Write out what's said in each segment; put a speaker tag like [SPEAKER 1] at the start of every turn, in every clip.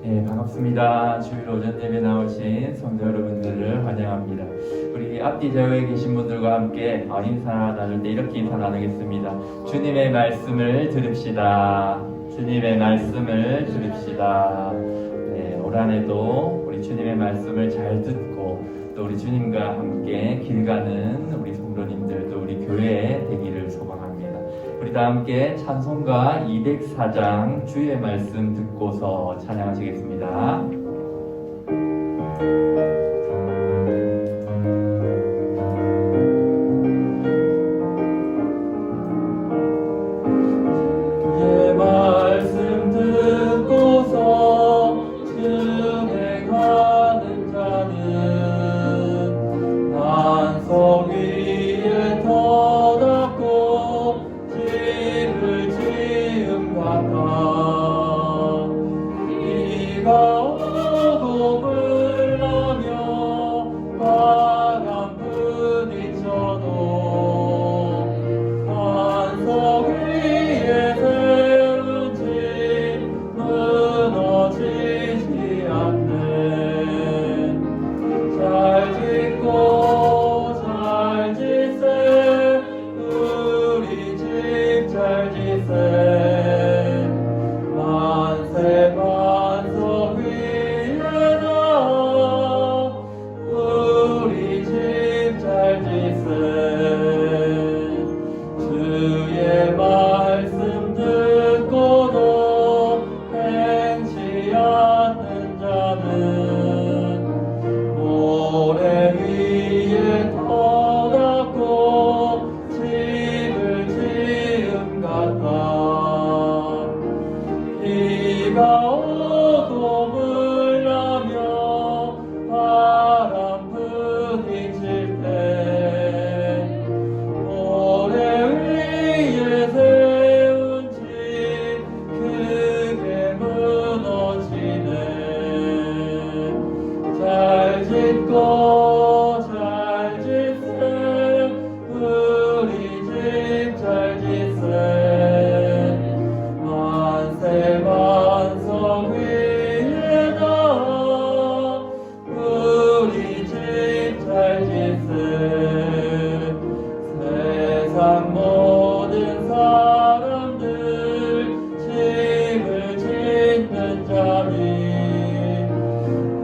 [SPEAKER 1] 네, 반갑습니다. 주일 오전 예배 나오신 성도 여러분들을 환영합니다. 우리 앞뒤 좌우에 계신 분들과 함께 인사 나눌 때 이렇게 인사 나누겠습니다. 주님의 말씀을 들읍시다. 주님의 말씀을 들읍시다. 네, 올 한해도 우리 주님의 말씀을 잘 듣고 또 우리 주님과 함께 길 가는 우리 성도님들 또 우리 교회 되기를 소망합니다. 우리 다 함께 찬송가 204장 주의 말씀 듣고서 찬양하시겠습니다. 주의 말씀 듣고서 준행하는 자는 반석 위에 터닫고 집을 지음 같아. 비가 오고 불나며 바람 부딪혀도 반석 위에 세운 집 무너지지 않네. 잘 짓고 잘 짓세 우리 집 잘 짓세. 만세 반석 위에다 우리 집 잘 짓세. 주의 말씀 듣고도 행치 않는 자는 모래 위에 터닫고 집을 지음 같다. 비가 오고 불나며 바람 부딪힐 때 모래 위에 세운 집 크게 무너지네. 잘 짓고 잘 짓세 우리 집 잘 짓세. 만세 반석 위에다 우리 집 잘 짓세. 세상 모든 사람들 집을 짓는 자니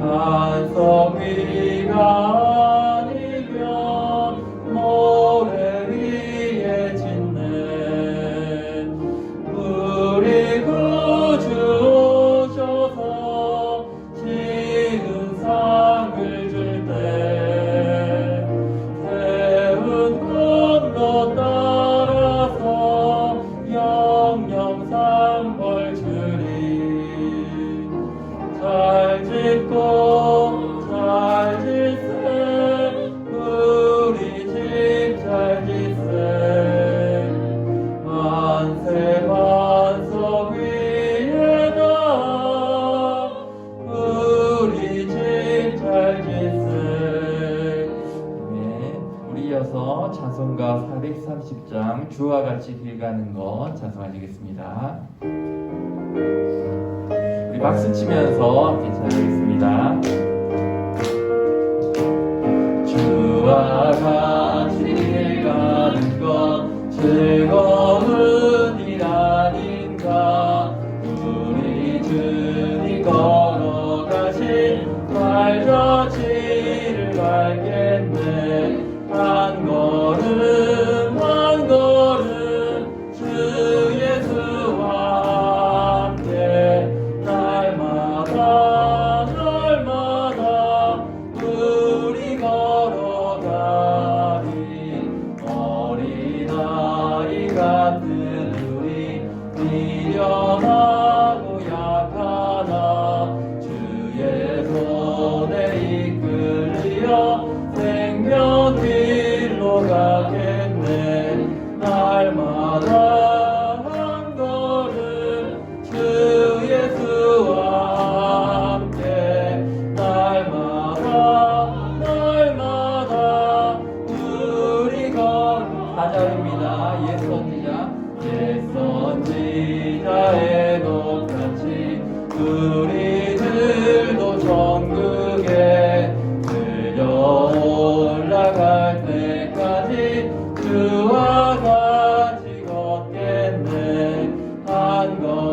[SPEAKER 1] 반석 위가 아니면 모래 위에 짓네. 우리 구주 오셔서 지은 상을 줄 때 세운 공로 따라서 영영 벌 주리. 잘 짓고 잘 짓세 우리 집 잘 짓세. 만세 반석 위에다 우리 집 잘 짓세. 네, 우리 이어서 찬송가 430장 주와 같이 길 가는 것 찬송하시겠습니다. 우리 박수 치면서 함께 찬양하겠습니다. 주와 같이 길 가는 것 즐거운 일 아닌가. 우리 주님 걸어가신 발자취를 밟겠네. 한 걸음 한 걸음 주 예수와 함께 날마다 날마다 우리 걸어가리. 어린아이가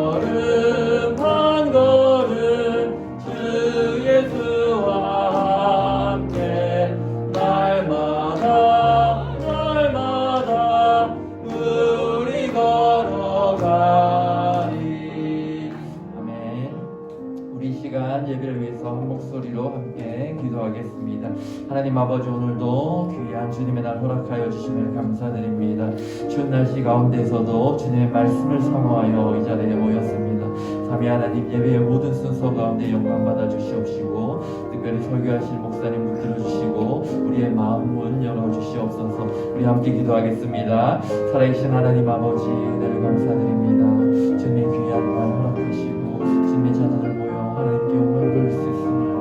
[SPEAKER 1] 걸음 한 걸음 주 예수와 함께 날마다 우리 걸어가리. 아멘. 우리 이 시간 예배를 위해서 한 목소리로 함께 기도하겠습니다. 하나님 아버지, 오늘도 귀한 주님의 날 허락하여 주시면 감사드립니다. 추운 날씨 가운데서도 주님의 말씀을 사모하여 이 자리에 모였습니다. 삼위 하나님, 예배의 모든 순서 가운데 영광 받아 주시옵시고, 특별히 설교하실 목사님 붙들어 주시고 우리의 마음을 열어 주시옵소서. 우리 함께 기도하겠습니다. 살아계신 하나님 아버지, 은혜를 감사드립니다. 주님의 귀한 날 허락하시고 주님의 자녀들 모여 하나님께 영광을 돌릴 수 있으며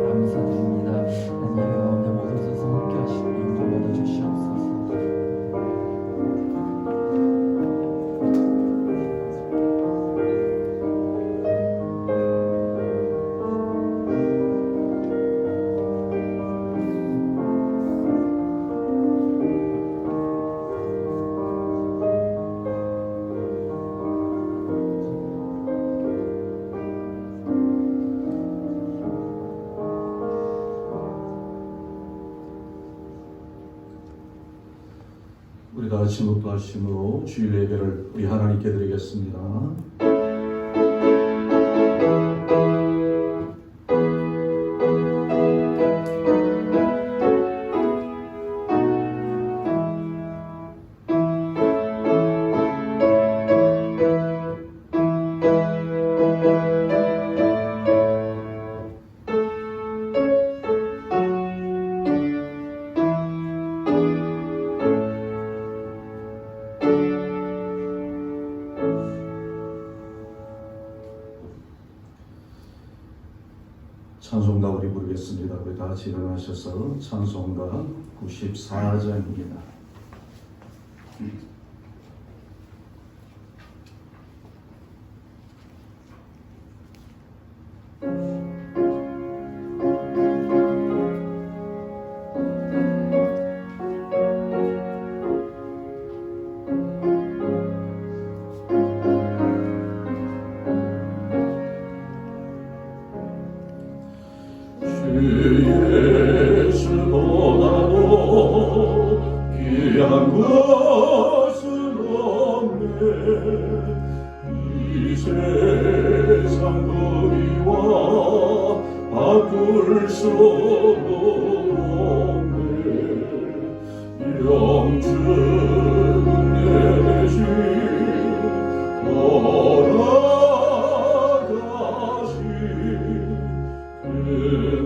[SPEAKER 1] 감사드립니다. 하나님, 예배 가운데 모든 순서 함께 하시고 영광 받아 주시옵소서.
[SPEAKER 2] 우리 다 같이 목도하심으로 주일 예배를 우리 하나님께 드리겠습니다. 찬송가 우리 부르겠습니다. 우리 다 같이 일어나셔서 찬송가 94장입니다. 예수보다도 귀한 것은 없네. 이 세상 거리와 바꿀 수 없네. 영적인 내시 돌아가시 그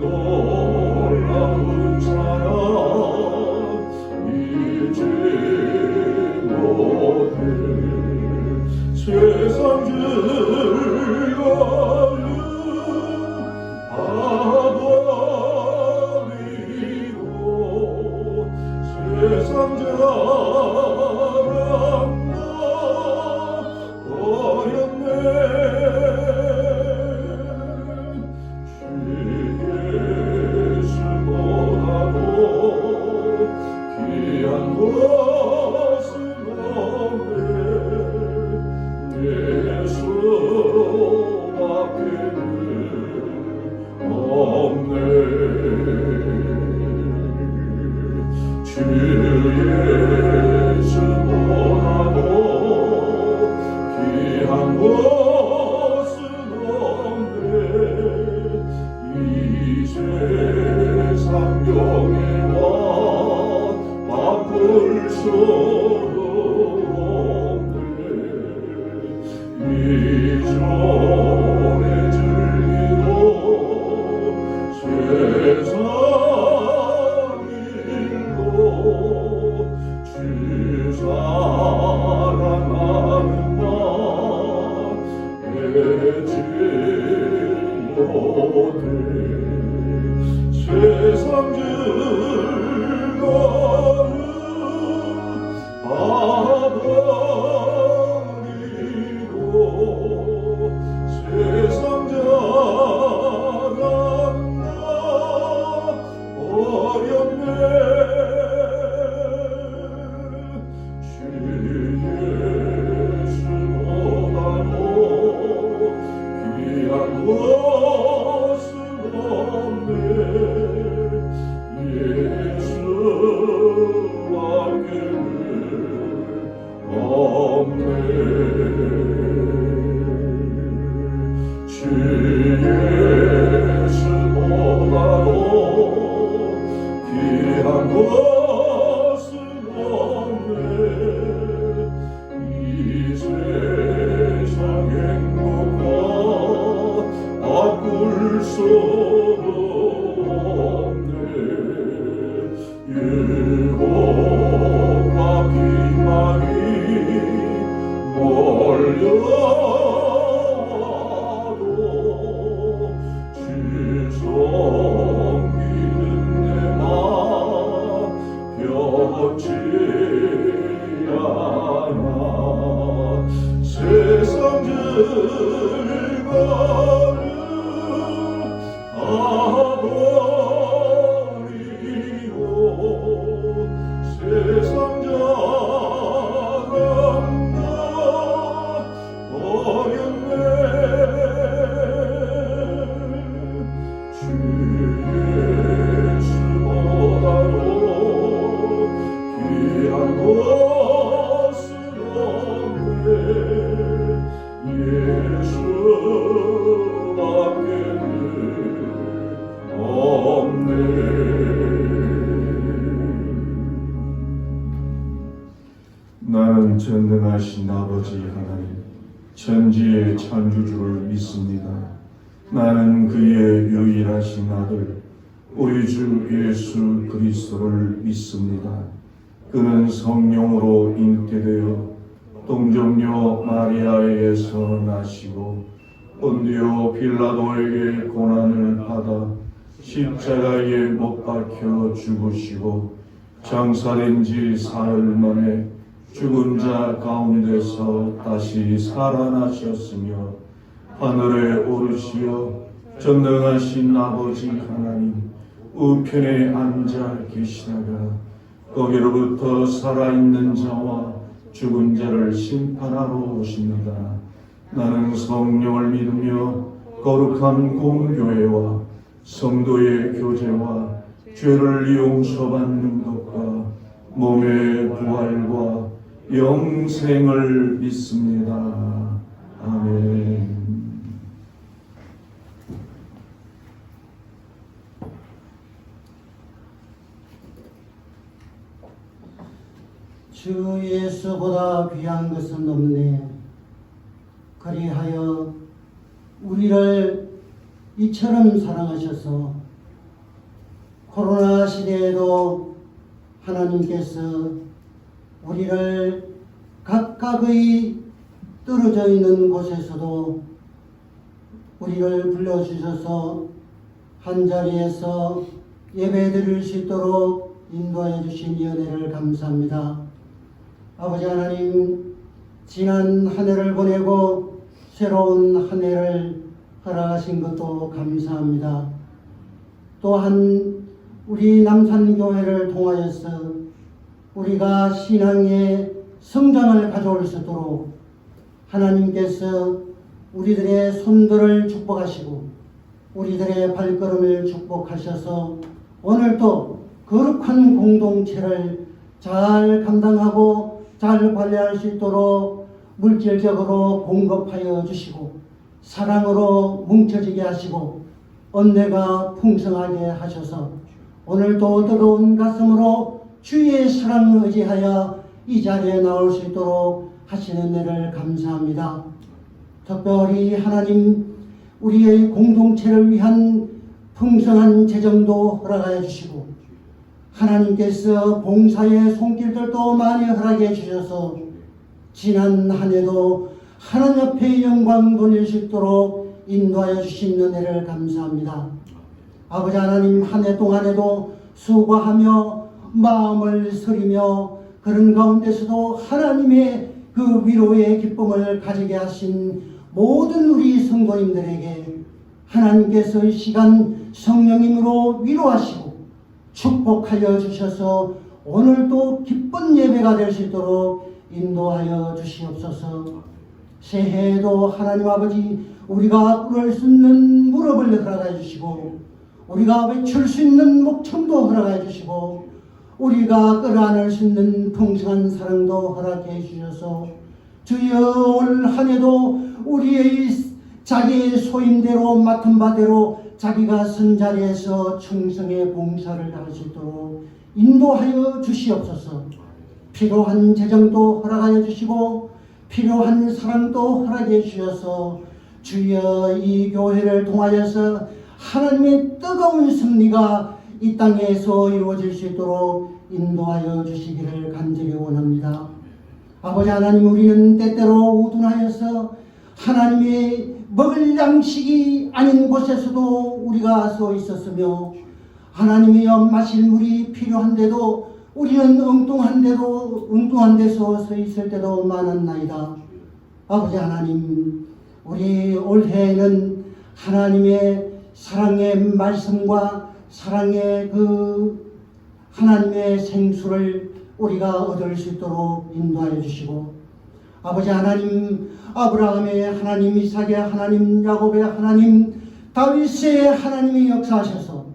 [SPEAKER 2] 놀라운 사랑 잊지 못해. 세상 즐거움 아버리고 세상 자랑나 어렸네. 귀한 것은 없네. 예수 앞에는 없네. 주 예수보다도 귀한 것은 없네. 이 세상 영예와 바꿀 수 없네. 이전의 즐기도 세상 일로 주 사랑하는 나 잊지 못해. 세상 즐거움 아버리고 세상 자랑나 어렵네. 주 예수보다도 예수보다도 귀한 것은 없네. 이 세상 행복과 바꿀 수 없네. 여호와 빛만이 몰려와도 주 섬기는 내 맘 변치 않아. 세상 즐거움을 아버리고 세상 자랑나 버렸네. 주 예수보다도 귀한 것은 없네. 예수밖에는 없네. 나는 전능하신 아버지 하나님, 천지의 창조주를 믿습니다. 나는 그의 유일하신 아들, 우리 주 예수 그리스도를 믿습니다. 그는 성령으로 잉태되어 동정녀 마리아에게서 나시고 본디오 빌라도에게 고난을 받아 십자가에 못 박혀 죽으시고 장사된 지 사흘 만에 죽은 자 가운데서 다시 살아나셨으며 하늘에 오르시어 전능하신 아버지 하나님 우편에 앉아 계시다가 거기로부터 살아있는 자와 죽은 자를 심판하러 오십니다. 나는 성령을 믿으며 거룩한 공교회와 성도의 교제와 죄를 용서받는 것과 몸의 부활과 영생을 믿습니다. 아멘.
[SPEAKER 3] 주 예수보다 귀한 것은 없네. 그리하여 우리를 이처럼 사랑하셔서 코로나 시대에도 하나님께서 우리를 각각의 떨어져 있는 곳에서도 우리를 불러주셔서 한자리에서 예배드릴 수 있도록 인도하여 주신 연혜를 감사합니다. 아버지 하나님, 지난 한 해를 보내고 새로운 한 해를 허락하신 것도 감사합니다. 또한 우리 남산교회를 통하여서 우리가 신앙의 성장을 가져올 수 있도록 하나님께서 우리들의 손들을 축복하시고 우리들의 발걸음을 축복하셔서 오늘도 거룩한 공동체를 잘 감당하고 잘 관리할 수 있도록 물질적으로 공급하여 주시고 사랑으로 뭉쳐지게 하시고 은혜가 풍성하게 하셔서 오늘도 뜨거운 가슴으로 주의 사랑을 의지하여 이 자리에 나올 수 있도록 하시는 은혜를 감사합니다. 특별히 하나님 우리의 공동체를 위한 풍성한 재정도 허락하여 주시고 하나님께서 봉사의 손길들도 많이 허락해 주셔서 지난 한 해도 하나님 앞에 영광 돌릴 수 있도록 인도하여 주신 은혜를 감사합니다. 아버지 하나님 한 해 동안에도 수고하며 마음을 서리며 그런 가운데서도 하나님의 그 위로의 기쁨을 가지게 하신 모든 우리 성도님들에게 하나님께서 이 시간 성령님으로 위로하시고 축복하여 주셔서 오늘도 기쁜 예배가 될 수 있도록 인도하여 주시옵소서. 새해에도 하나님 아버지 우리가 꿇을 수 있는 무릎을 허락해 주시고 우리가 외칠 수 있는 목청도 허락해 주시고 우리가 끌어안을 수 있는 풍성한 사랑도 허락해 주셔서 주여 올 한 해도 우리의 자기의 소임대로 맡은 바대로 자기가 선 자리에서 충성의 봉사를 다할 수 있도록 인도하여 주시옵소서. 필요한 재정도 허락하여 주시고 필요한 사랑도 허락해 주셔서 주여 이 교회를 통하여서 하나님의 뜨거운 승리가 이 땅에서 이루어질 수 있도록 인도하여 주시기를 간절히 원합니다. 아버지 하나님, 우리는 때때로 우둔하여서 하나님의 먹을 양식이 아닌 곳에서도 우리가 서 있었으며 하나님이여 마실 물이 필요한데도 우리는 엉뚱한 데서 서 있을 때도 많았나이다. 아버지 하나님, 우리 올해에는 하나님의 사랑의 말씀과 사랑의 그 하나님의 생수를 우리가 얻을 수 있도록 인도하여 주시고, 아버지 하나님, 아브라함의 하나님, 이삭의 하나님, 야곱의 하나님, 다윗의 하나님이 역사하셔서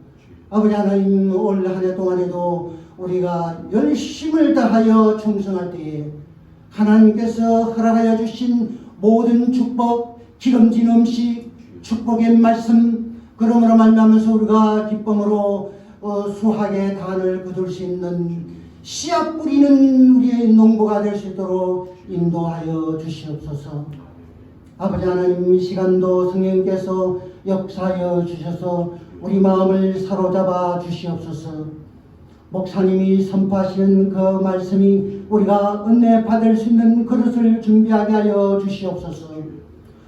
[SPEAKER 3] 아버지 하나님, 올 한 해 동안에도 우리가 열심을 다하여 충성할 때에 하나님께서 허락하여 주신 모든 축복, 기름진 음식, 축복의 말씀, 그러므로 말미암아서 우리가 기쁨으로 수확의 단을 거둘 수 있는 씨앗 뿌리는 우리의 농부가 될 수 있도록 인도하여 주시옵소서. 아버지 하나님, 이 시간도 성령께서 역사하여 주셔서 우리 마음을 사로잡아 주시옵소서. 목사님이 선포하시는 그 말씀이 우리가 은혜 받을 수 있는 그릇을 준비하게 하여 주시옵소서.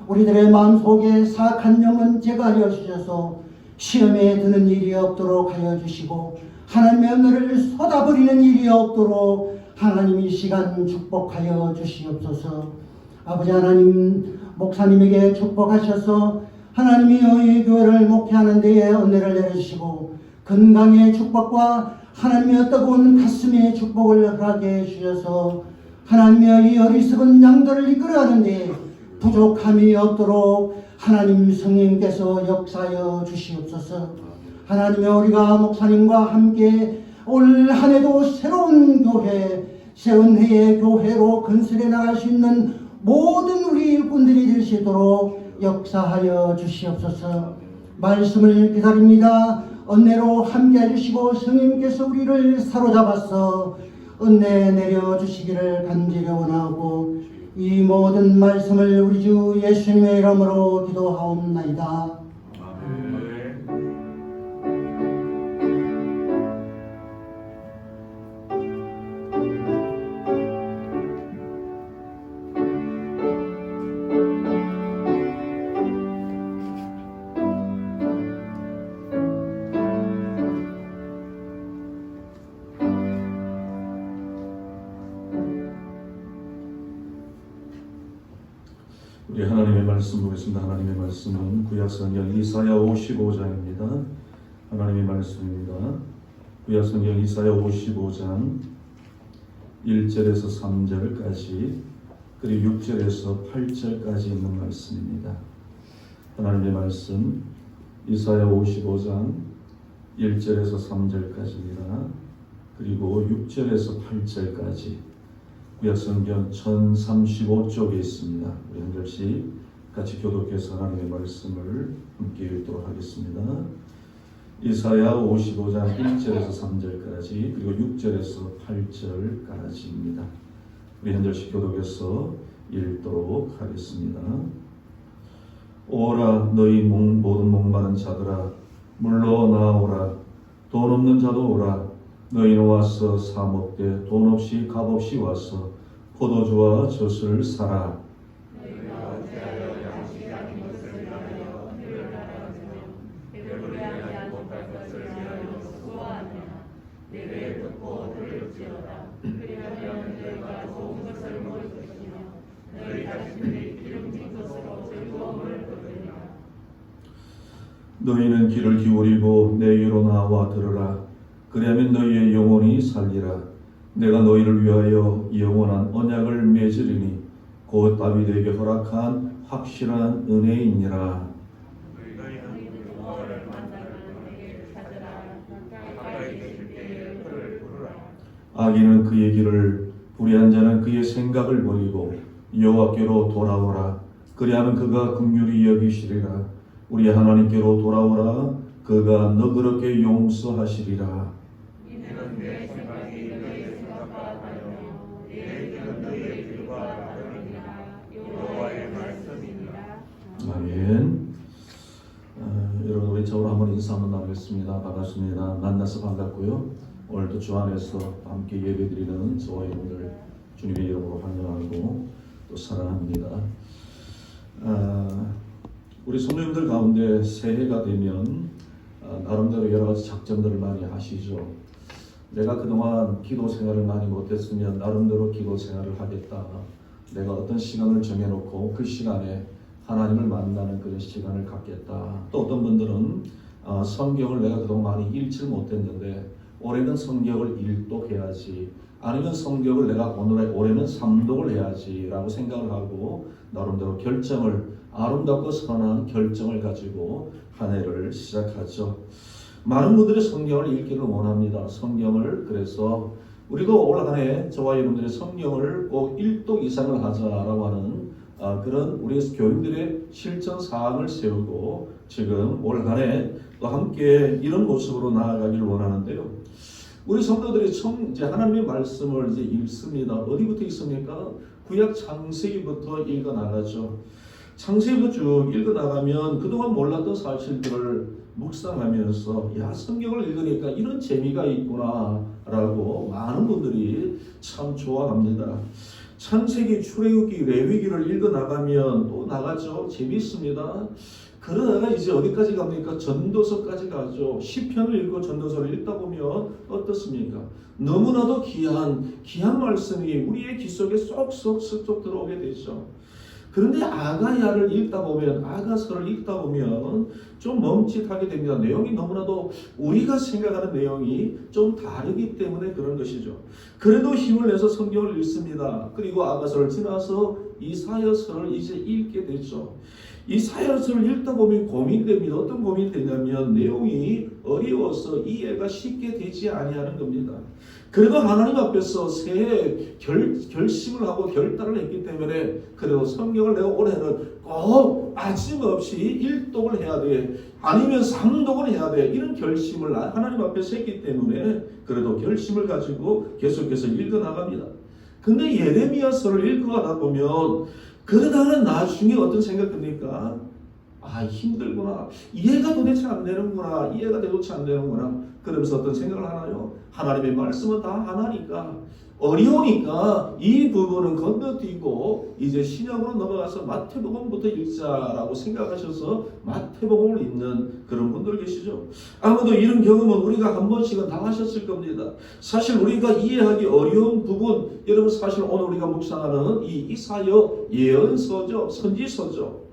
[SPEAKER 3] 우리들의 마음속에 사악한 영은 제거하여 주셔서 시험에 드는 일이 없도록 하여 주시고 하나님의 은혜를 쏟아버리는 일이 없도록 하나님 이 시간 축복하여 주시옵소서. 아버지 하나님, 목사님에게 축복하셔서 하나님이 이 교회를 목회하는 데에 은혜를 내려주시고 건강의 축복과 하나님의 뜨거운 가슴의 축복을 허락해 주셔서 하나님의 이 어리석은 양들을 이끌어가는 데 부족함이 없도록 하나님 성령께서 역사하여 주시옵소서. 하나님의 우리가 목사님과 함께 올 한 해도 새로운 교회, 새로운 해의 교회로 건설해 나갈 수 있는 모든 우리 일꾼들이 될 수 있도록 역사하여 주시옵소서. 말씀을 기다립니다. 은혜로 함께 해주시고 성령님께서 우리를 사로잡아서 은혜 내려주시기를 간절히 원하고 이 모든 말씀을 우리 주 예수님의 이름으로 기도하옵나이다.
[SPEAKER 2] 우리 하나님의 말씀 보겠습니다. 하나님의 말씀은 구약성경 이사야 55장입니다. 하나님의 말씀입니다. 구약성경 이사야 55장 1절에서 3절까지 그리고 6절에서 8절까지 있는 말씀입니다. 하나님의 말씀 이사야 55장 1절에서 3절까지입니다. 그리고 6절에서 8절까지 구약성경 1035쪽에 있습니다. 우리 한 절씩 같이 교독해서 하나님의 말씀을 함께 읽도록 하겠습니다. 이사야 55장 1절에서 3절까지 그리고 6절에서 8절까지입니다. 우리 한 절씩 교독해서 읽도록 하겠습니다. 오라 너희 모든 목마른 자들아 물러 나오라 돈 없는 자도 오라 너희는 와서 사 먹되 돈 없이 값 없이 와서 포도주와 젖을 사라. 너희는 귀를 기울이고 내 귀로 나와 들으라. 그리하면 너희의 영혼이 살리라. 내가 너희를 위하여 영원한 언약을 맺으리니 곧 다윗에게 허락한 확실한 은혜이니라. 악인은 그의 길을 불의한 자는 그의 생각을 버리고 여호와께로 돌아오라. 그리하면 그가 긍휼히 여기시리라. 우리 하나님께로 돌아오라. 그가 너그럽게 용서하시리라.
[SPEAKER 4] 이는 내 생각이 너희의 생각과 다르며 내 길은 너희의 길과 다르니라. 여호와의 말씀이니라.
[SPEAKER 2] 아멘. 여러분 우리 처음으로 한번 인사 한번 나누겠습니다. 반갑습니다. 만나서 반갑고요. 오늘도 주 안에서 함께 예배드리는 저와 여러분들 주님의 이름으로 환영하고 또 사랑합니다. 우리 성도님들 가운데 새해가 되면 나름대로 여러 가지 작정들을 많이 하시죠. 내가 그동안 기도 생활을 많이 못했으면 나름대로 기도 생활을 하겠다. 내가 어떤 시간을 정해놓고 그 시간에 하나님을 만나는 그런 시간을 갖겠다. 또 어떤 분들은 성경을 내가 그동안 많이 읽지를 못했는데 올해는 성경을 일독해야지, 아니면 성경을 내가 올해는 삼독을 해야지 라고 생각을 하고 나름대로 결정을, 아름답고 선한 결정을 가지고 한 해를 시작하죠. 많은 분들이 성경을 읽기를 원합니다. 성경을, 그래서 우리도 올 한 해 저와 여러분들이 성경을 꼭 1독 이상을 하자라고 하는 그런 우리 교인들의 실천 사항을 세우고 지금 올 한 해 또 함께 이런 모습으로 나아가기를 원하는데요. 우리 성도들이 이제 하나님의 말씀을 이제 읽습니다. 어디부터 읽습니까? 구약 창세기부터 읽어 나가죠. 창세기부터 쭉 읽어 나가면 그동안 몰랐던 사실들을 묵상하면서 야, 성경을 읽으니까 이런 재미가 있구나라고 많은 분들이 참 좋아합니다. 창세기, 출애굽기, 레위기를 읽어 나가면 또 나가죠. 재미있습니다. 그러다가 이제 어디까지 갑니까? 전도서까지 가죠. 시편을 읽고 전도서를 읽다 보면 어떻습니까? 너무나도 귀한 말씀이 우리의 귀 속에 쏙쏙 들어오게 되죠. 그런데 아가야를 읽다 보면, 아가서를 읽다 보면 좀 멈칫하게 됩니다. 내용이 너무나도 우리가 생각하는 내용이 좀 다르기 때문에 그런 것이죠. 그래도 힘을 내서 성경을 읽습니다. 그리고 아가서를 지나서 이사야서를 이제 읽게 되죠. 이사야서를 읽다 보면 고민됩니다. 어떤 고민이 되냐면 내용이 어려워서 이해가 쉽게 되지 아니하는 겁니다. 그래도 하나님 앞에서 새해 결심을 하고 결단을 했기 때문에 그래도 성경을 내가 올해는 꼭 아침없이 일독을 해야 돼, 아니면 삼독을 해야 돼, 이런 결심을 하나님 앞에서 했기 때문에 그래도 결심을 가지고 계속해서 읽어 나갑니다. 근데 예레미야서를 읽어가다 보면 그러다가 나중에 어떤 생각 듭니까? 힘들구나, 이해가 도대체 안 되는구나, 이해가 도대체 안 되는구나. 그러면서 어떤 생각을 하나요? 하나님의 말씀은 다 하나니까, 어려우니까 이 부분은 건너뛰고 이제 신약으로 넘어가서 마태복음부터 읽자라고 생각하셔서 마태복음을 읽는 그런 분들 계시죠. 아무도 이런 경험은 우리가 한 번씩은 다 하셨을 겁니다. 사실 우리가 이해하기 어려운 부분, 여러분 사실 오늘 우리가 묵상하는 이 이사야 예언서죠, 선지서죠.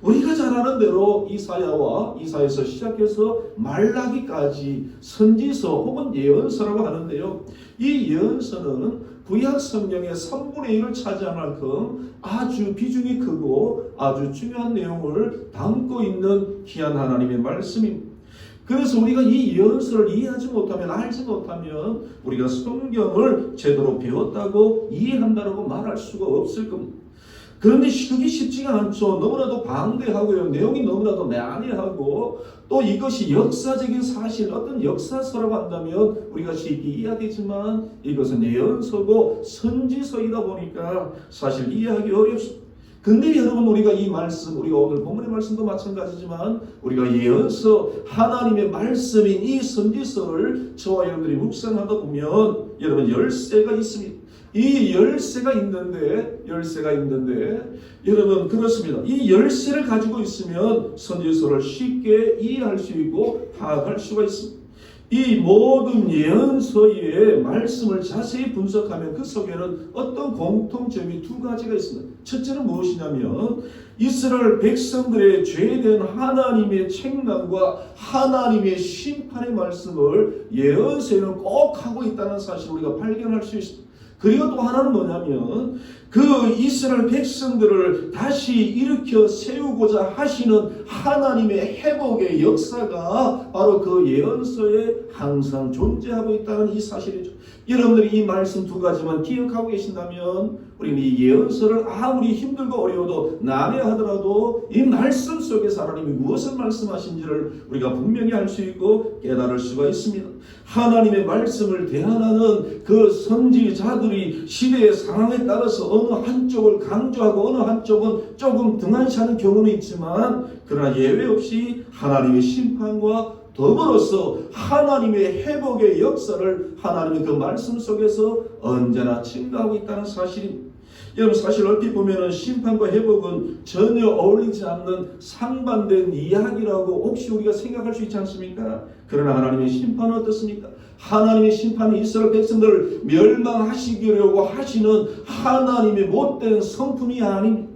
[SPEAKER 2] 우리가 잘 아는 대로 이사야서 시작해서 말라기까지 선지서 혹은 예언서라고 하는데요. 이 예언서는 구약 성경의 3분의 1을 차지할 만큼 아주 비중이 크고 아주 중요한 내용을 담고 있는 귀한 하나님의 말씀입니다. 그래서 우리가 이 예언서를 이해하지 못하면, 알지 못하면 우리가 성경을 제대로 배웠다고 이해한다고 말할 수가 없을 겁니다. 그런데 그게 쉽지가 않죠. 너무나도 방대하고요. 내용이 너무나도 난해하고, 또 이것이 역사적인 사실, 어떤 역사서라고 한다면 우리가 쉽게 이해하겠지만 이것은 예언서고 선지서이다 보니까 사실 이해하기 어렵습니다. 근데 여러분, 우리가 이 말씀, 우리가 오늘 본문의 말씀도 마찬가지지만 우리가 예언서, 하나님의 말씀인 이 선지서를 저와 여러분들이 묵상하다 보면 여러분 열쇠가 있습니다. 이 열쇠가 있는데 여러분 그렇습니다. 이 열쇠를 가지고 있으면 선지서를 쉽게 이해할 수 있고 파악할 수가 있습니다. 이 모든 예언서의 말씀을 자세히 분석하면 그 속에는 어떤 공통점이 두 가지가 있습니다. 첫째는 무엇이냐면 이스라엘 백성들의 죄된 하나님의 책망과 하나님의 심판의 말씀을 예언서에는 꼭 하고 있다는 사실을 우리가 발견할 수 있습니다. 그리고 또 하나는 뭐냐면 그 이스라엘 백성들을 다시 일으켜 세우고자 하시는 하나님의 회복의 역사가 바로 그 예언서에 항상 존재하고 있다는 이 사실이죠. 여러분들이 이 말씀 두 가지만 기억하고 계신다면 우리는 이 예언서를 아무리 힘들고 어려워도 난해하더라도 이 말씀 속에서 하나님이 무엇을 말씀하신지를 우리가 분명히 알 수 있고 깨달을 수가 있습니다. 하나님의 말씀을 대언하는 그 선지자들이 시대의 상황에 따라서 어느 한쪽을 강조하고 어느 한쪽은 조금 등한시하는 경우는 있지만, 그러나 예외 없이 하나님의 심판과 더불어서 하나님의 회복의 역사를 하나님의 그 말씀 속에서 언제나 증가하고 있다는 사실입니다. 여러분, 사실 얼핏 보면은 심판과 회복은 전혀 어울리지 않는 상반된 이야기라고 혹시 우리가 생각할 수 있지 않습니까? 그러나 하나님의 심판은 어떻습니까? 하나님의 심판은 이스라엘 백성들을 멸망하시려고 하시는 하나님의 못된 성품이 아닙니다.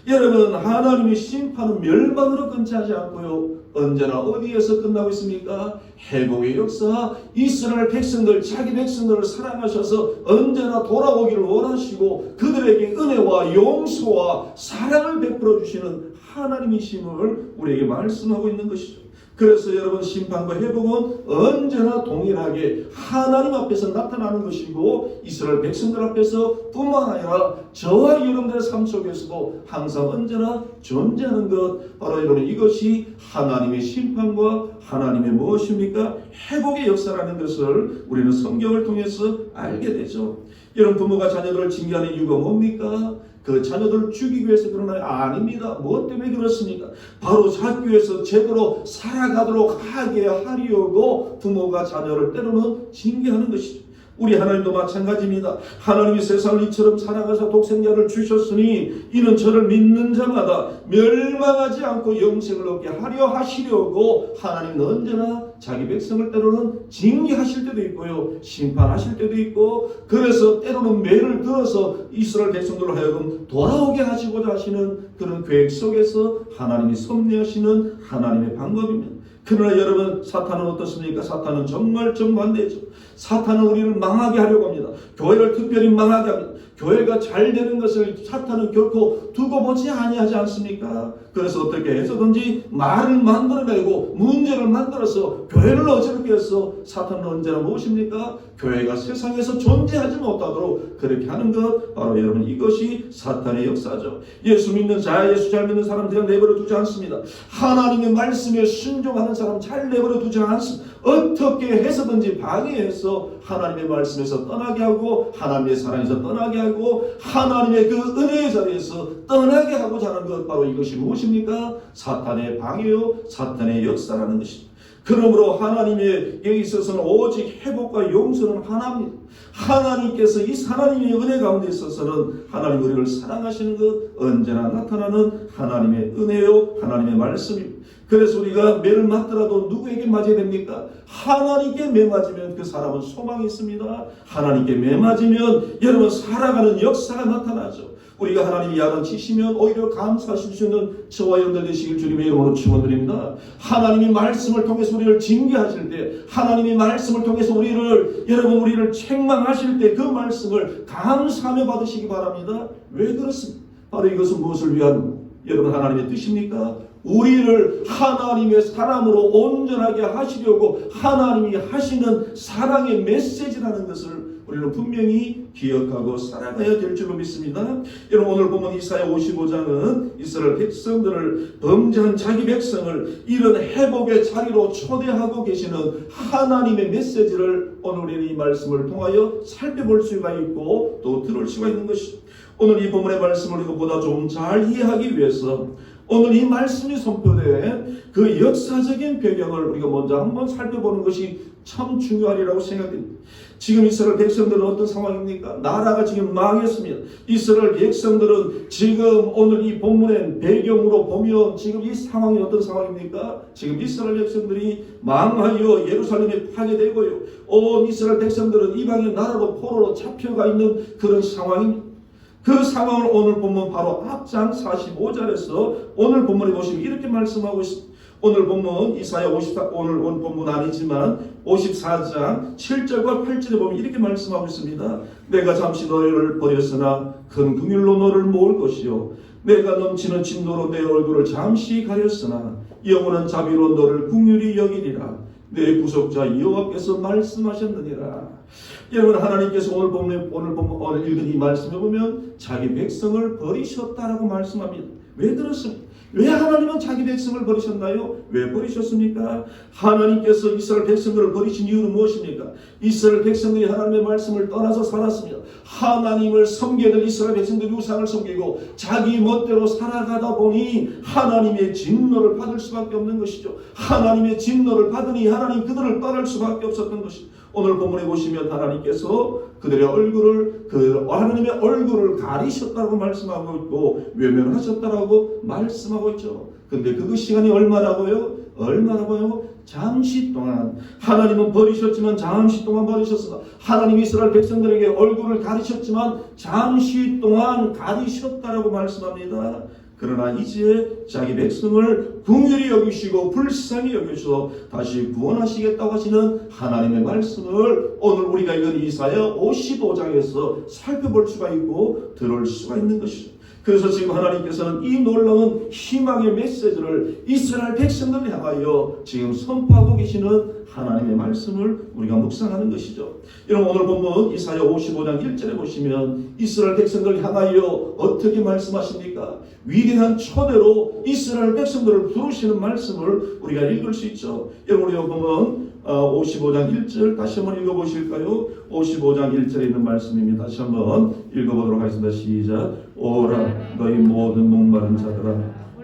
[SPEAKER 2] 여러분, 하나님의 심판은 멸망으로 끝나지 않고요, 언제나 어디에서 끝나고 있습니까? 회복의 역사, 이스라엘 백성들, 자기 백성들을 사랑하셔서 언제나 돌아오기를 원하시고 그들에게 은혜와 용서와 사랑을 베풀어 주시는 하나님이심을 우리에게 말씀하고 있는 것이죠. 그래서 여러분, 심판과 회복은 언제나 동일하게 하나님 앞에서 나타나는 것이고, 이스라엘 백성들 앞에서 뿐만 아니라 저와 여러분들의 삶 속에서도 항상 언제나 존재하는 것, 바로 여러분 이것이 하나님의 심판과 하나님의 무엇입니까? 회복의 역사라는 것을 우리는 성경을 통해서 알게 되죠. 여러분, 부모가 자녀들을 징계하는 이유가 뭡니까? 그 자녀들을 죽이기 위해서 그러나요? 아닙니다. 무엇 때문에 그렇습니까? 바로 자기위해서 제대로 살아가도록 하게 하려고 부모가 자녀를 때로는 징계하는 것이죠. 우리 하나님도 마찬가지입니다. 하나님이 세상을 이처럼 사랑하사 독생자를 주셨으니 이는 저를 믿는 자마다 멸망하지 않고 영생을 얻게 하려 하시려고 하나님은 언제나 자기 백성을 때로는 징계하실 때도 있고요, 심판하실 때도 있고, 그래서 때로는 매를 들어서 이스라엘 백성들로 하여금 돌아오게 하시고자 하시는 그런 계획 속에서 하나님이 섭리하시는 하나님의 방법입니다. 그러나 여러분, 사탄은 어떻습니까? 사탄은 정말 정반대죠. 사탄은 우리를 망하게 하려고 합니다. 교회를 특별히 망하게 합니다. 교회가 잘 되는 것을 사탄은 결코 두고 보지 아니하지 않습니까? 그래서 어떻게 해서든지 말을 만들어내고 문제를 만들어서 교회를 어지럽게 해서 사탄은 언제나 무엇입니까? 교회가 세상에서 존재하지 못하도록 그렇게 하는 것, 바로 여러분 이것이 사탄의 역사죠. 예수 믿는 자, 예수 잘 믿는 사람 그냥 내버려 두지 않습니다. 하나님의 말씀에 순종하는 사람 잘 내버려 두지 않습니다. 어떻게 해서든지 방해해서 하나님의 말씀에서 떠나게 하고, 하나님의 사랑에서 떠나게 하고, 하나님의 그 은혜의 자리에서 떠나게 하고자 하는 것, 바로 이것이 무엇입니까? 사탄의 방해요, 사탄의 역사라는 것입니다. 그러므로 하나님에게 있어서는 오직 회복과 용서는 하나입니다. 하나님께서 이 하나님의 은혜 가운데 있어서는 하나님 우리를 사랑하시는 것, 언제나 나타나는 하나님의 은혜요, 하나님의 말씀입니다. 그래서 우리가 매를 맞더라도 누구에게 맞아야 됩니까? 하나님께 매 맞으면 그 사람은 소망이 있습니다. 하나님께 매 맞으면 여러분 살아가는 역사가 나타나죠. 우리가 하나님이 야단치시면 오히려 감사하실 수 있는 저와 여러분들 되시길 주님의 이름으로 축원드립니다. 하나님이 말씀을 통해서 우리를 징계하실 때, 하나님이 말씀을 통해서 우리를 책망하실 때 그 말씀을 감사하며 받으시기 바랍니다. 왜 그렇습니까? 바로 이것은 무엇을 위한 여러분 하나님의 뜻입니까? 우리를 하나님의 사람으로 온전하게 하시려고 하나님이 하시는 사랑의 메시지라는 것을 우리는 분명히 기억하고 살아가야 될 줄로 믿습니다. 여러분, 오늘 보면 이사야 55장은 이스라엘 백성들을, 범죄한 자기 백성을 이런 회복의 자리로 초대하고 계시는 하나님의 메시지를 오늘 우리는 이 말씀을 통하여 살펴볼 수가 있고 또 들을 수가 있는 것이죠. 오늘 이 본문의 말씀을 보다 좀 잘 이해하기 위해서 오늘 이 말씀이 선포된 그 역사적인 배경을 우리가 먼저 한번 살펴보는 것이 참 중요하리라고 생각됩니다. 지금 이스라엘 백성들은 어떤 상황입니까? 나라가 지금 망했습니다. 이스라엘 백성들은 지금 오늘 이 본문의 배경으로 보면 지금 이 상황이 어떤 상황입니까? 지금 이스라엘 백성들이 망하여 예루살렘에 파괴되고요, 온 이스라엘 백성들은 이방의 나라로 포로로 잡혀가 있는 그런 상황입니다. 그 상황을 오늘 본문 바로 앞장 45절에서 오늘 본문에 보시면 이렇게 말씀하고 있습니다. 오늘 본문 이사야 54, 오늘 본문 아니지만 54장 7절과 8절에 보면 이렇게 말씀하고 있습니다. 내가 잠시 너희를 버렸으나 큰 긍휼로 너를 모을 것이요 내가 넘치는 진노로 내 얼굴을 잠시 가렸으나 영원한 자비로 너를 긍휼히 여기리라. 내 구속자 여호와께서 말씀하셨느니라. 여러분, 하나님께서 오늘 읽은 이 말씀에 보면 자기 백성을 버리셨다라고 말씀합니다. 왜 그렇습니까? 왜 하나님은 자기 백성을 버리셨나요? 왜 버리셨습니까? 하나님께서 이스라엘 백성들을 버리신 이유는 무엇입니까? 이스라엘 백성들이 하나님의 말씀을 떠나서 살았습니다. 하나님을 섬겨야 될 이스라엘 백성들이 우상을 섬기고 자기 멋대로 살아가다 보니 하나님의 진노를 받을 수밖에 없는 것이죠. 하나님의 진노를 받으니 하나님 그들을 떠날 수밖에 없었던 것이죠. 오늘 본문에 보시면 하나님께서 그들의 얼굴을 하나님의 얼굴을 가리셨다고 말씀하고 있고 외면하셨다라고 말씀하고 있죠. 근데 그 시간이 얼마라고요? 잠시 동안. 하나님은 버리셨지만 잠시 동안 버리셨으나 하나님이 이스라엘 백성들에게 얼굴을 가리셨지만 잠시 동안 가리셨다라고 말씀합니다. 그러나 이제 자기 백성을 긍휼히 여기시고 불쌍히 여기셔서 다시 구원하시겠다고 하시는 하나님의 말씀을 오늘 우리가 읽은 이사야 55장에서 살펴볼 수가 있고 들을 수가 있는 것이죠. 그래서 지금 하나님께서는 이 놀라운 희망의 메시지를 이스라엘 백성들을 향하여 지금 선포하고 계시는 하나님의 말씀을 우리가 묵상하는 것이죠. 여러분, 오늘 본문 이사야 55장 1절에 보시면 이스라엘 백성들을 향하여 어떻게 말씀하십니까? 위대한 초대로 이스라엘 백성들을 부르시는 말씀을 우리가 읽을 수 있죠. 여러분, 우리가 보면 55장 1절 다시 한번 읽어보실까요? 55장 1절에 있는 말씀입니다. 다시 한번 읽어보도록 하겠습니다. 시작. 오라 너희 모든 목마른 자들아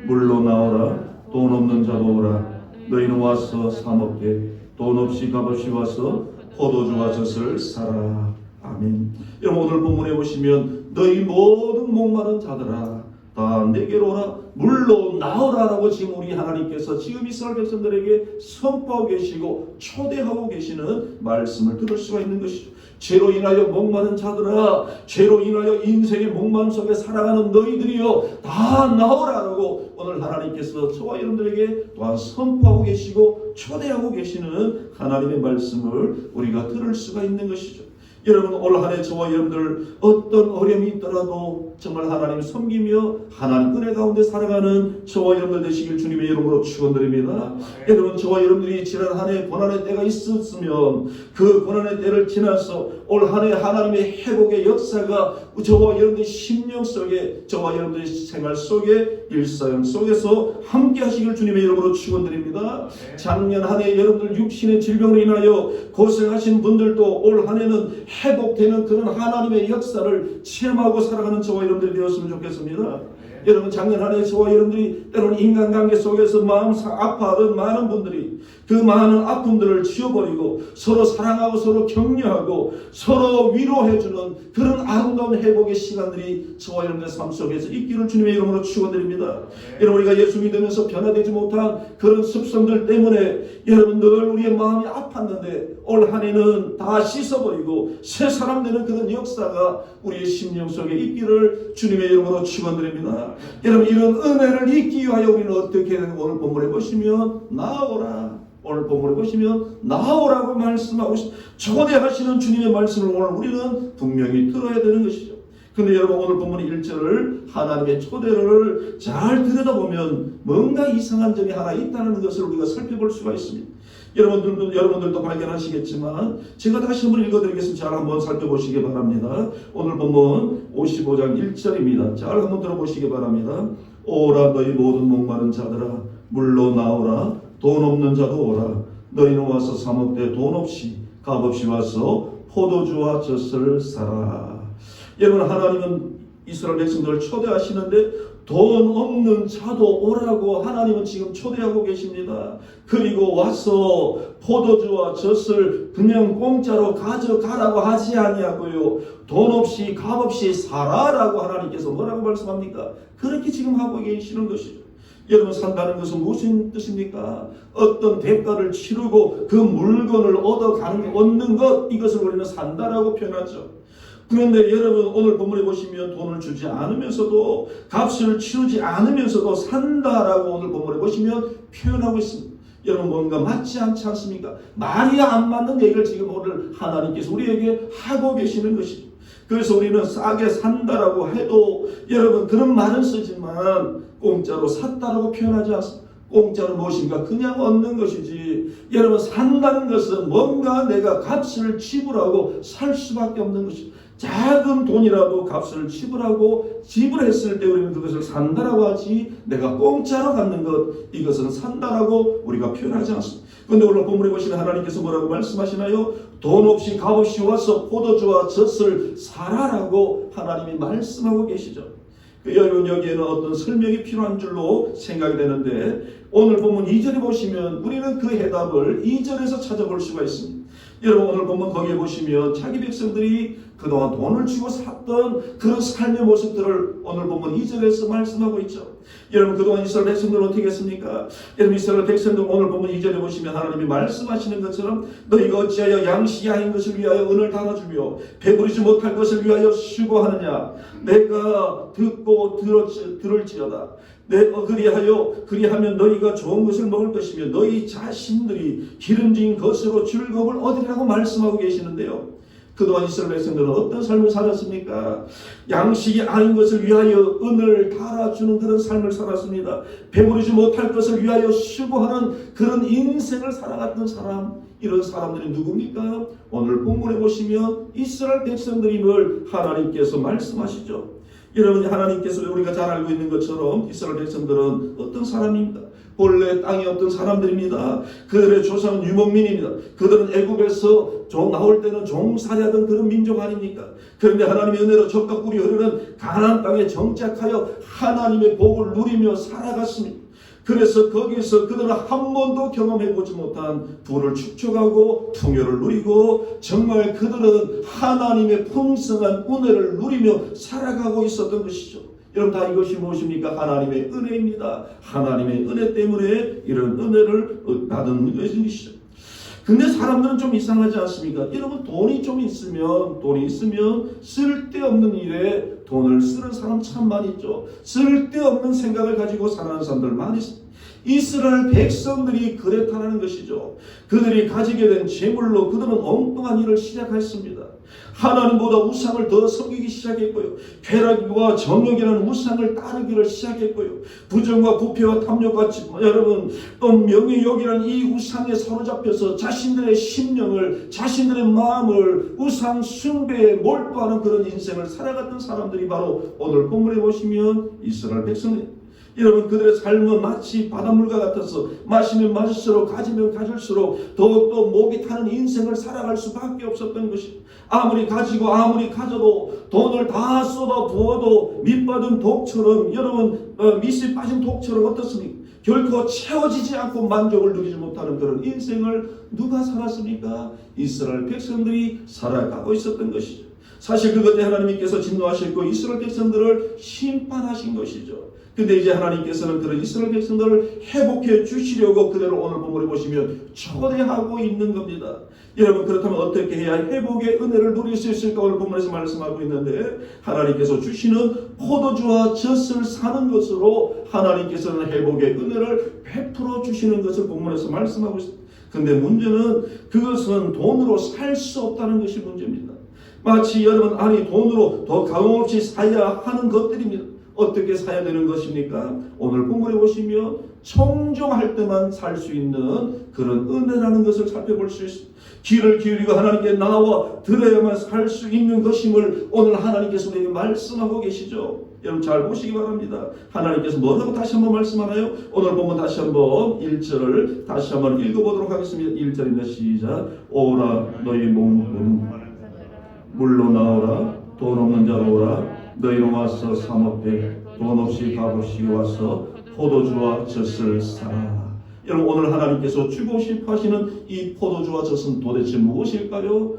[SPEAKER 2] 물로 나오라. 돈 없는 자도 오라. 너희는 와서 사 먹되 돈 없이 값없이 와서 포도주와 젖을 사라. 아멘. 여러분, 오늘 본문에 보시면 너희 모든 목마른 자들아 다 내게로 오라. 물로 나오라라고 지금 우리 하나님께서 지금 이스라엘 백성들에게 선포하고 계시고 초대하고 계시는 말씀을 들을 수가 있는 것이죠. 죄로 인하여 목마른 자들아, 죄로 인하여 인생의 목마름 속에 살아가는 너희들이여 다 나오라라고 오늘 하나님께서 저와 여러분들에게 또한 선포하고 계시고 초대하고 계시는 하나님의 말씀을 우리가 들을 수가 있는 것이죠. 여러분, 올 한 해 저와 여러분들 어떤 어려움이 있더라도 정말 하나님 섬기며 하나님 은혜 가운데 살아가는 저와 여러분들 되시길 주님의 이름으로 축원드립니다. 여러분, 저와 여러분들이 지난 한 해 고난의 때가 있었으면 그 고난의 때를 지나서 올 한 해 하나님의 회복의 역사가 저와 여러분들의 심령 속에 저와 여러분들의 생활 속에 일상 속에서 함께 하시길 주님의 이름으로 축원드립니다. 작년 한 해 여러분들 육신의 질병으로 인하여 고생하신 분들도 올 한 해는 회복되는 그런 하나님의 역사를 체험하고 살아가는 저와 여러분들이 되었으면 좋겠습니다. 여러분, 작년 한 해 저와 여러분들이 때로는 인간관계 속에서 마음 아파하던 많은 분들이 그 많은 아픔들을 지워버리고 서로 사랑하고 서로 격려하고 서로 위로해주는 그런 아름다운 회복의 시간들이 저와 여러분의 삶 속에서 있기를 주님의 이름으로 축원드립니다. 여러분, 우리가 예수 믿으면서 변화되지 못한 그런 습성들 때문에 여러분 늘 우리의 마음이 아팠는데 올 한 해는 다 씻어버리고 새 사람 되는 그런 역사가 우리의 심령 속에 있기를 주님의 이름으로 축원드립니다. 여러분, 이런 은혜를 잊기 위하여 우리는 어떻게 오늘 본문에 보시면 나오라. 오늘 본문에 보시면 나오라고 말씀하고 초대하시는 주님의 말씀을 오늘 우리는 분명히 들어야 되는 것이죠. 근데 여러분, 오늘 본문 1절을 하나님의 초대를 잘 들여다보면 뭔가 이상한 점이 하나 있다는 것을 우리가 살펴볼 수가 있습니다. 여러분들도 발견하시겠지만 제가 다시 한번 읽어드리겠습니다. 잘 한번 살펴보시기 바랍니다. 오늘 본문 55장 1절입니다. 잘 한번 들어보시기 바랍니다. 오라 너희 모든 목마른 자들아 물로 나오라. 돈 없는 자도 오라. 너희는 와서 사 먹되 돈 없이 값없이 와서 포도주와 젖을 사라. 여러분, 하나님은 이스라엘 백성들을 초대하시는데 돈 없는 자도 오라고 하나님은 지금 초대하고 계십니다. 그리고 와서 포도주와 젖을 그냥 공짜로 가져가라고 하지 아니하고요. 돈 없이 값없이 사라라고 하나님께서 뭐라고 말씀합니까? 그렇게 지금 하고 계시는 것이죠. 여러분, 산다는 것은 무슨 뜻입니까? 어떤 대가를 치르고 그 물건을 얻는 것, 이것을 우리는 산다라고 표현하죠. 그런데 여러분, 오늘 본문에 보시면 돈을 주지 않으면서도 값을 치르지 않으면서도 산다라고 오늘 본문에 보시면 표현하고 있습니다. 여러분, 뭔가 맞지 않지 않습니까? 말이 안 맞는 얘기를 지금 오늘 하나님께서 우리에게 하고 계시는 것이죠. 그래서 우리는 싸게 산다라고 해도 여러분 그런 말은 쓰지만 공짜로 샀다라고 표현하지 않습니다. 공짜로 무엇인가 그냥 얻는 것이지, 여러분 산다는 것은 뭔가 내가 값을 지불하고 살 수밖에 없는 것이죠. 작은 돈이라도 값을 지불했을 때 우리는 그것을 산다라고 하지, 내가 공짜로 갖는 것, 이것은 산다라고 우리가 표현하지 않습니다. 그런데 오늘 본문에 보시면 하나님께서 뭐라고 말씀하시나요? 돈 없이 값 없이 와서 포도주와 젖을 사라라고 하나님이 말씀하고 계시죠. 여러분 여기에는 어떤 설명이 필요한 줄로 생각이 되는데, 오늘 본문 2절에 보시면 우리는 그 해답을 2절에서 찾아볼 수가 있습니다. 여러분 오늘 본문 거기에 보시면 자기 백성들이 그동안 돈을 주고 샀던 그런 삶의 모습들을 오늘 본문 2절에서 말씀하고 있죠. 여러분 그동안 이스라엘 백성들은 어떻게 했습니까? 여러분 이스라엘 백성들 오늘 본문 2절에 보시면 하나님이 말씀하시는 것처럼 너희가 어찌하여 양식이 아닌 것을 위하여 은을 달아주며 배부르지 못할 것을 위하여 수고하느냐. 내가 듣고 들을지어다. 그리하면 너희가 좋은 것을 먹을 것이며 너희 자신들이 기름진 것으로 즐거움을 얻으리라고 말씀하고 계시는데요. 그동안 이스라엘 백성들은 어떤 삶을 살았습니까? 양식이 아닌 것을 위하여 은을 달아주는 그런 삶을 살았습니다. 배부르지 못할 것을 위하여 수고하는 그런 인생을 살아갔던 사람, 이런 사람들이 누굽니까? 오늘 본문에 보시면 이스라엘 백성들임을 하나님께서 말씀하시죠. 여러분 하나님께서 우리가 잘 알고 있는 것처럼 이스라엘 백성들은 어떤 사람입니까? 본래 땅에 없던 사람들입니다. 그들의 조상은 유목민입니다. 그들은 애굽에서 나올 때는 종살이하던 그런 민족 아닙니까? 그런데 하나님의 은혜로 젖과 꿀이 흐르는 가나안 땅에 정착하여 하나님의 복을 누리며 살아갔습니다. 그래서 거기서 그들은 한 번도 경험해보지 못한 부를 축적하고 풍요를 누리고 정말 그들은 하나님의 풍성한 은혜를 누리며 살아가고 있었던 것이죠. 여러분 다 이것이 무엇입니까? 하나님의 은혜입니다. 하나님의 은혜 때문에 이런 은혜를 받은 것이죠. 근데 사람들은 좀 이상하지 않습니까? 여러분 돈이 있으면 쓸데없는 일에 돈을 쓰는 사람 참 많이 있죠. 쓸데없는 생각을 가지고 살아가는 사람들 많이 있습니다. 이스라엘 백성들이 그랬다는 것이죠. 그들이 가지게 된 재물로 그들은 엉뚱한 일을 시작했습니다. 하나님보다 우상을 더 섬기기 시작했고요. 쾌락과 정욕이라는 우상을 따르기를 시작했고요. 부정과 부패와 탐욕과 여러분 또 명예욕이라는 이 우상에 사로잡혀서 자신들의 심령을, 자신들의 마음을 우상 숭배에 몰두하는 그런 인생을 살아갔던 사람들이 바로 오늘 본문에 보시면 이스라엘 백성입니다. 여러분 그들의 삶은 마치 바닷물과 같아서 마시면 마실수록 가지면 가질수록 더욱더 목이 타는 인생을 살아갈 수밖에 없었던 것입니다. 아무리 가지고 아무리 가져도 돈을 다 쏟아 부어도 밑받은 독처럼, 여러분 밑이 빠진 독처럼 어떻습니까? 결코 채워지지 않고 만족을 누리지 못하는 그런 인생을 누가 살았습니까? 이스라엘 백성들이 살아가고 있었던 것이죠. 사실 그것 때 하나님께서 진노하셨고 이스라엘 백성들을 심판하신 것이죠. 근데 이제 하나님께서는 그런 이스라엘 백성들을 회복해 주시려고 그대로 오늘 본문에 보시면 초대하고 있는 겁니다. 여러분 그렇다면 어떻게 해야 회복의 은혜를 누릴 수 있을까? 오늘 본문에서 말씀하고 있는데 하나님께서 주시는 포도주와 젖을 사는 것으로 하나님께서는 회복의 은혜를 베풀어 주시는 것을 본문에서 말씀하고 있습니다. 근데 문제는 그것은 돈으로 살 수 없다는 것이 문제입니다. 마치 여러분 돈으로 더 값없이 사야 하는 것들입니다. 어떻게 사야 되는 것입니까? 오늘 본문에 보시면 청종할 때만 살 수 있는 그런 은혜라는 것을 살펴볼 수 있습니다. 귀를 기울이고 하나님께 나와 들어야만 살 수 있는 것임을 오늘 하나님께서 우리에게 말씀하고 계시죠. 여러분 잘 보시기 바랍니다. 하나님께서 뭐라고 다시 한번 말씀하나요? 오늘 보면 다시 한번 1절을 다시 한번 읽어보도록 하겠습니다. 1절입니다. 시작. 오라 너희 물로 나오라 돈 없는 자로 오라 너희로 와서 사모되 돈 없이 값 없이 와서 포도주와 젖을 사라. 여러분 오늘 하나님께서 주고 싶어 하시는 이 포도주와 젖은 도대체 무엇일까요?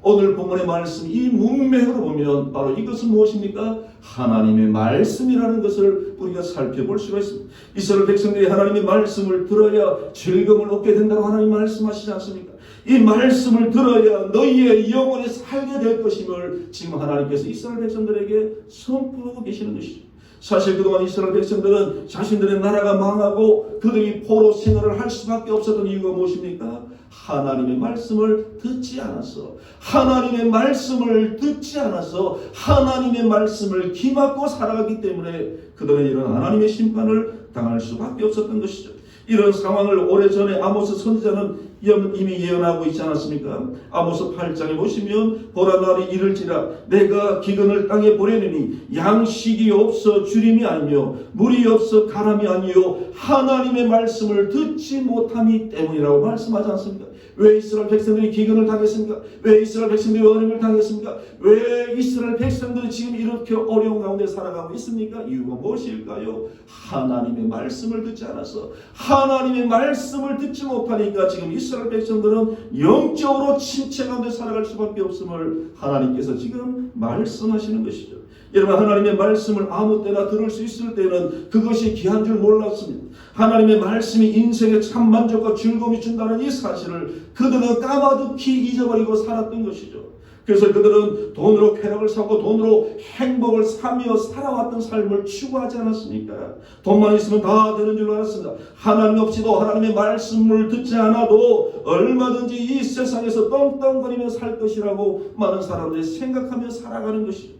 [SPEAKER 2] 오늘 본문의 말씀 이 문맥으로 보면 바로 이것은 무엇입니까? 하나님의 말씀이라는 것을 우리가 살펴볼 수가 있습니다. 이스라엘 백성들이 하나님의 말씀을 들어야 즐거움을 얻게 된다고 하나님 말씀하시지 않습니까? 이 말씀을 들어야 너희의 영혼이 살게 될 것임을 지금 하나님께서 이스라엘 백성들에게 선포하고 계시는 것이죠. 사실 그동안 이스라엘 백성들은 자신들의 나라가 망하고 그들이 포로 생활을 할 수밖에 없었던 이유가 무엇입니까? 하나님의 말씀을 듣지 않았어. 하나님의 말씀을 듣지 않아서 하나님의 말씀을 기막고 살아가기 때문에 그들은 이런 하나님의 심판을 당할 수밖에 없었던 것이죠. 이런 상황을 오래전에 아모스 선지자는 이미 예언하고 있지 않았습니까? 아모스 8장에 보시면 보라 날이 이를지라 내가 기근을 땅에 보내느니 양식이 없어 주림이 아니며 물이 없어 가람이 아니요 하나님의 말씀을 듣지 못함이 때문이라고 말씀하지 않습니까? 왜 이스라엘 백성들이 기근을 당했습니까? 왜 이스라엘 백성들이 어려움을 당했습니까? 왜 이스라엘 백성들이 지금 이렇게 어려운 가운데 살아가고 있습니까? 이유가 무엇일까요? 하나님의 말씀을 듣지 않아서 하나님의 말씀을 듣지 못하니까 지금 이스라엘 백성들은 영적으로 침체 가운데 살아갈 수밖에 없음을 하나님께서 지금 말씀하시는 것이죠. 여러분 하나님의 말씀을 아무 때나 들을 수 있을 때는 그것이 귀한 줄 몰랐습니다. 하나님의 말씀이 인생에 참 만족과 즐거움이 준다는 이 사실을 그들은 까마득히 잊어버리고 살았던 것이죠. 그래서 그들은 돈으로 쾌락을 사고 돈으로 행복을 사며 살아왔던 삶을 추구하지 않았습니까? 돈만 있으면 다 되는 줄 알았습니다. 하나님 없이도 하나님의 말씀을 듣지 않아도 얼마든지 이 세상에서 떵떵거리며 살 것이라고 많은 사람들이 생각하며 살아가는 것이죠.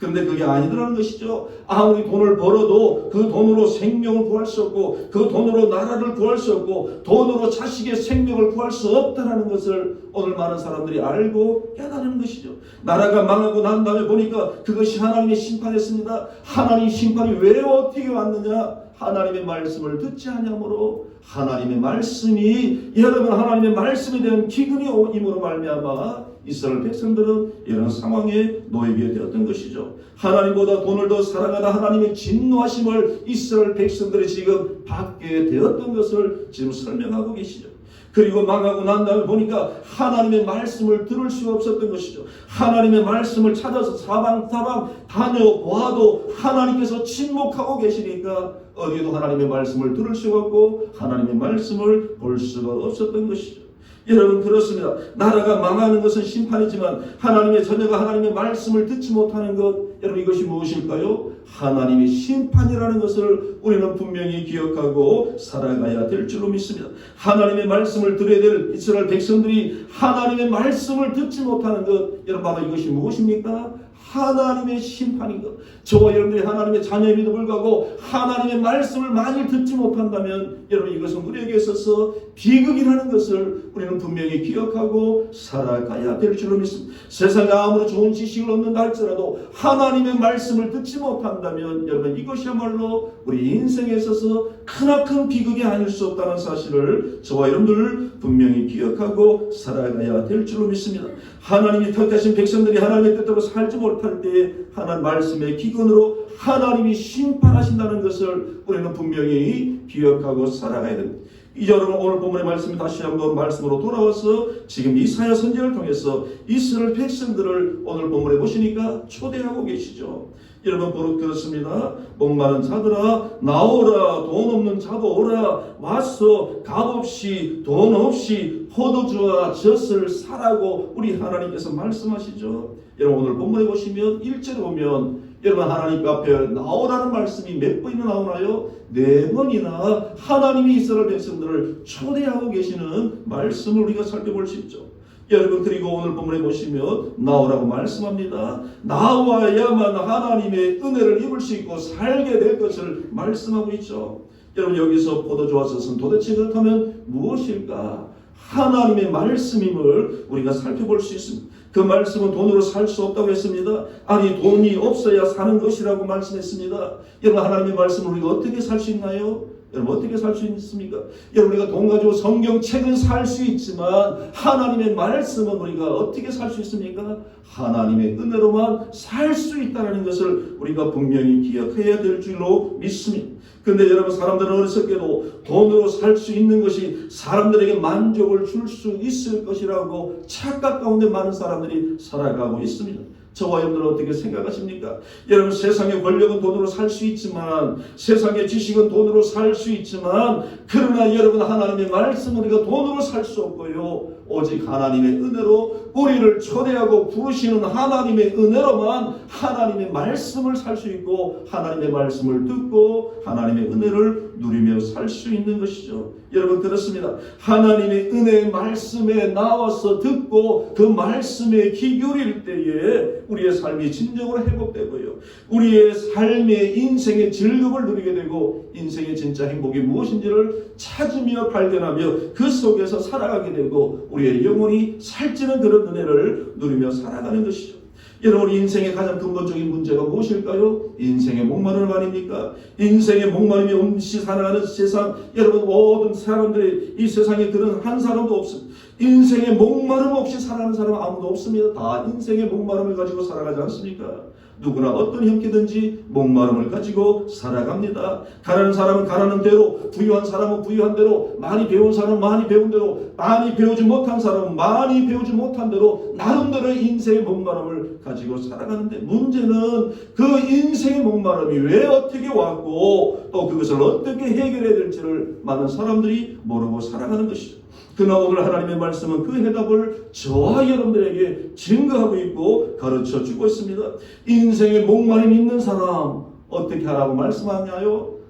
[SPEAKER 2] 그런데 그게 아니더라는 것이죠. 아무리 돈을 벌어도 그 돈으로 생명을 구할 수 없고 그 돈으로 나라를 구할 수 없고 돈으로 자식의 생명을 구할 수 없다는 것을 오늘 많은 사람들이 알고 깨달은 것이죠. 나라가 망하고 난 다음에 보니까 그것이 하나님의 심판이었습니다. 하나님의 심판이 왜 어떻게 왔느냐? 하나님의 말씀을 듣지 않으므로 하나님의 말씀이 여러분 하나님의 말씀에 대한 기근이 임으로 말미암아 이스라엘 백성들은 이런 상황에 놓이게 되었던 것이죠. 하나님보다 돈을 더 사랑하다 하나님의 진노하심을 이스라엘 백성들이 지금 받게 되었던 것을 지금 설명하고 계시죠. 그리고 망하고 난 다음에 보니까 하나님의 말씀을 들을 수가 없었던 것이죠. 하나님의 말씀을 찾아서 사방사방 다녀보아도 하나님께서 침묵하고 계시니까 어디에도 하나님의 말씀을 들을 수가 없고 하나님의 말씀을 볼 수가 없었던 것이죠. 여러분 그렇습니다. 나라가 망하는 것은 심판이지만 하나님의 자녀가 하나님의 말씀을 듣지 못하는 것 여러분 이것이 무엇일까요? 하나님의 심판이라는 것을 우리는 분명히 기억하고 살아가야 될 줄로 믿습니다. 하나님의 말씀을 들어야 될 이스라엘 백성들이 하나님의 말씀을 듣지 못하는 것 여러분 바로 이것이 무엇입니까? 하나님의 심판인 것. 저와 여러분들이 하나님의 자녀임에도 불구하고 하나님의 말씀을 많이 듣지 못한다면 여러분 이것은 우리에게 있어서 비극이라는 것을 우리는 분명히 기억하고 살아가야 될 줄로 믿습니다. 세상에 아무리 좋은 지식을 얻는다 할지라도 하나님의 말씀을 듣지 못한다면 여러분 이것이야말로 우리 인생에 있어서 크나큰 비극이 아닐 수 없다는 사실을 저와 여러분들 분명히 기억하고 살아가야 될 줄로 믿습니다. 하나님이 택하신 백성들이 하나님의 뜻대로 살지 못할 때에 하나님 말씀의 기근으로 하나님이 심판하신다는 것을 우리는 분명히 기억하고 살아가야 됩니다. 이제 여러분 오늘 본문의 말씀이 다시 한번 말씀으로 돌아와서 지금 이사야 선지자를 통해서 이스라엘 백성들을 오늘 본문에 보시니까 초대하고 계시죠. 여러분 버릇 그렇습니다. 목마른 자들아 나오라. 돈 없는 자도 오라. 와서 값 없이 돈 없이 포도주와 젖을 사라고 우리 하나님께서 말씀하시죠. 여러분 오늘 본문에 보시면 1절에 보면 여러분 하나님 앞에 나오라는 말씀이 몇 번이나 나오나요? 4번이나 하나님이 이스라엘 백성들을 초대하고 계시는 말씀을 우리가 살펴볼 수 있죠. 여러분 그리고 오늘 본문에 보시면 나오라고 말씀합니다. 나와야만 하나님의 은혜를 입을 수 있고 살게 될 것을 말씀하고 있죠. 여러분 여기서 포도주와 젖은 도대체 그렇다면 무엇일까? 하나님의 말씀임을 우리가 살펴볼 수 있습니다. 그 말씀은 돈으로 살 수 없다고 했습니다. 아니 돈이 없어야 사는 것이라고 말씀했습니다. 여러분 하나님의 말씀을 우리가 어떻게 살 수 있나요? 여러분 어떻게 살 수 있습니까? 여러분 우리가 돈 가지고 성경책은 살 수 있지만 하나님의 말씀은 우리가 어떻게 살 수 있습니까? 하나님의 은혜로만 살 수 있다는 것을 우리가 분명히 기억해야 될 줄로 믿습니다. 그런데 여러분 사람들은 어리석게도 돈으로 살 수 있는 것이 사람들에게 만족을 줄 수 있을 것이라고 착각 가운데 많은 사람들이 살아가고 있습니다. 저와 여러분들은 어떻게 생각하십니까? 여러분 세상의 권력은 돈으로 살 수 있지만 세상의 지식은 돈으로 살 수 있지만 그러나 여러분 하나님의 말씀은 우리가 돈으로 살 수 없고요. 오직 하나님의 은혜로 우리를 초대하고 부르시는 하나님의 은혜로만 하나님의 말씀을 살 수 있고 하나님의 말씀을 듣고 하나님의 은혜를 누리며 살 수 있는 것이죠. 여러분 그렇습니다. 하나님의 은혜의 말씀에 나와서 듣고 그 말씀에 귀 기울일 때에 우리의 삶이 진정으로 회복되고요. 우리의 삶의 인생의 즐거움을 누리게 되고 인생의 진짜 행복이 무엇인지를 찾으며 발견하며 그 속에서 살아가게 되고 우리의 영혼이 살찌는 그런 은혜를 누리며 살아가는 것이죠. 여러분 인생의 가장 근본적인 문제가 무엇일까요? 인생의 목마름 아닙니까? 인생의 목마름이 없이 살아가는 세상, 여러분 모든 사람들이 이 세상에 그런 한 사람도 없습니다. 인생의 목마름 없이 살아가는 사람은 아무도 없습니다. 다 인생의 목마름을 가지고 살아가지 않습니까? 누구나 어떤 형태든지 목마름을 가지고 살아갑니다. 가난한 사람은 가난한 대로, 부유한 사람은 부유한 대로, 많이 배운 사람은 많이 배운 대로, 많이 배우지 못한 사람은 많이 배우지 못한 대로 나름대로 인생의 목마름을 가지고 살아가는데 문제는 그 인생의 목마름이 왜 어떻게 왔고 또 그것을 어떻게 해결해야 될지를 많은 사람들이 모르고 살아가는 것이죠. 그러나 오늘 하나님의 말씀은 그 해답을 저와 여러분들에게 증거하고 있고 가르쳐 주고 있습니다. 인생의 목마름이 있는 사람 어떻게 하라고 말씀하냐요?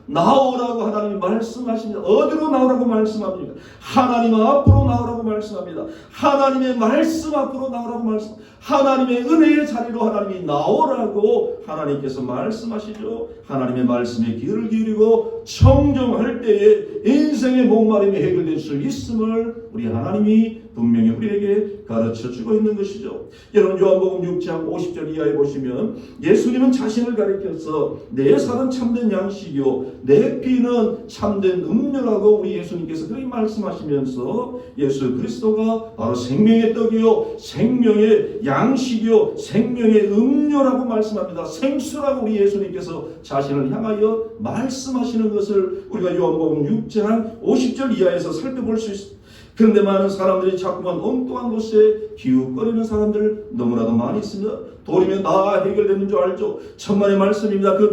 [SPEAKER 2] 나오라고 하나님이 말씀하십니다. 어디로 나오라고 말씀합니까? 하나님 앞으로 나오라고 말씀합니다. 하나님의 말씀 앞으로 나오라고 말씀합니다. 하나님의 은혜의 자리로 하나님이 나오라고 하나님께서 말씀하시죠. 하나님의 말씀에 귀를 기울이고 청정할 때에 인생의 목마름이 해결될 수 있음을 우리 하나님이 분명히 우리에게 가르쳐주고 있는 것이죠. 여러분 요한복음 6장 50절 이하에 보시면 예수님은 자신을 가리켜서 내 살은 참된 양식이요 내 피는 참된 음료라고 우리 예수님께서 그렇게 말씀하시면서 예수 그리스도가 바로 생명의 떡이요 생명의 양식이요 생명의 음료라고 말씀합니다. 생수라고 우리 예수님께서 자신을 향하여 말씀하시는 것을 우리가 요한복음 6장 50절 이하에서 살펴볼 수 있습니다. 그런데 많은 사람들이 자꾸만 엉뚱한 곳에 기웃거리는 사람들 너무나도 많이 있습니다. 돌이면 다 해결되는 줄 알죠. 천만의 말씀입니다. 그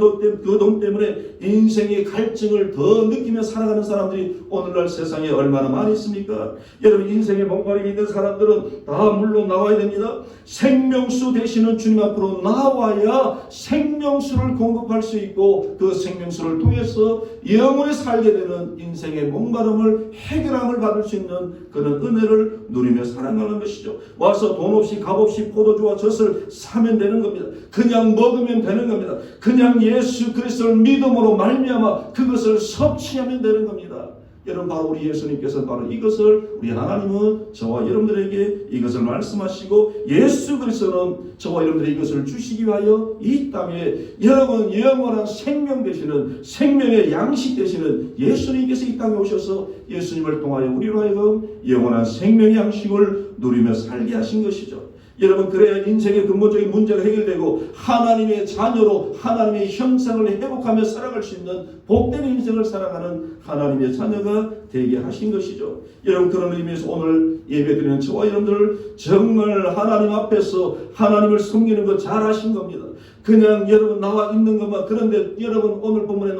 [SPEAKER 2] 돈 때문에 인생의 갈증을 더 느끼며 살아가는 사람들이 오늘날 세상에 얼마나 많이 있습니까? 여러분 인생의 목마름이 있는 사람들은 다 물론 나와야 됩니다. 생명수 되시는 주님 앞으로 나와야 생명수를 공급할 수 있고 그 생명수를 통해서 영원히 살게 되는 인생의 목마름을 해결함을 받을 수 있는 그런 은혜를 누리며 살아가는 것이죠. 와서 돈 없이 값 없이 포도주와 젖을 사면 되는 겁니다. 그냥 먹으면 되는 겁니다. 그냥 예수 그리스도를 믿음으로 말미암아 그것을 섭취하면 되는 겁니다. 여러분 바로 우리 예수님께서 바로 이것을 우리 하나님은 저와 여러분들에게 이것을 말씀하시고 예수 그리스도는 저와 여러분들에게 이것을 주시기 위하여 이 땅에 여러분 영원한 생명 되시는 생명의 양식 되시는 예수님께서 이 땅에 오셔서 예수님을 통하여 우리로 하여금 영원한 생명의 양식을 누리며 살게 하신 것이죠. 여러분 그래야 인생의 근본적인 문제가 해결되고 하나님의 자녀로 하나님의 형상을 회복하며 살아갈 수 있는 복된 인생을 살아가는 하나님의 자녀가 되게 하신 것이죠. 여러분 그런 의미에서 오늘 예배드리는 저와 여러분들 정말 하나님 앞에서 하나님을 섬기는 거 잘하신 겁니다. 그냥 여러분 나와 있는 것만 그런데 여러분 오늘 본문을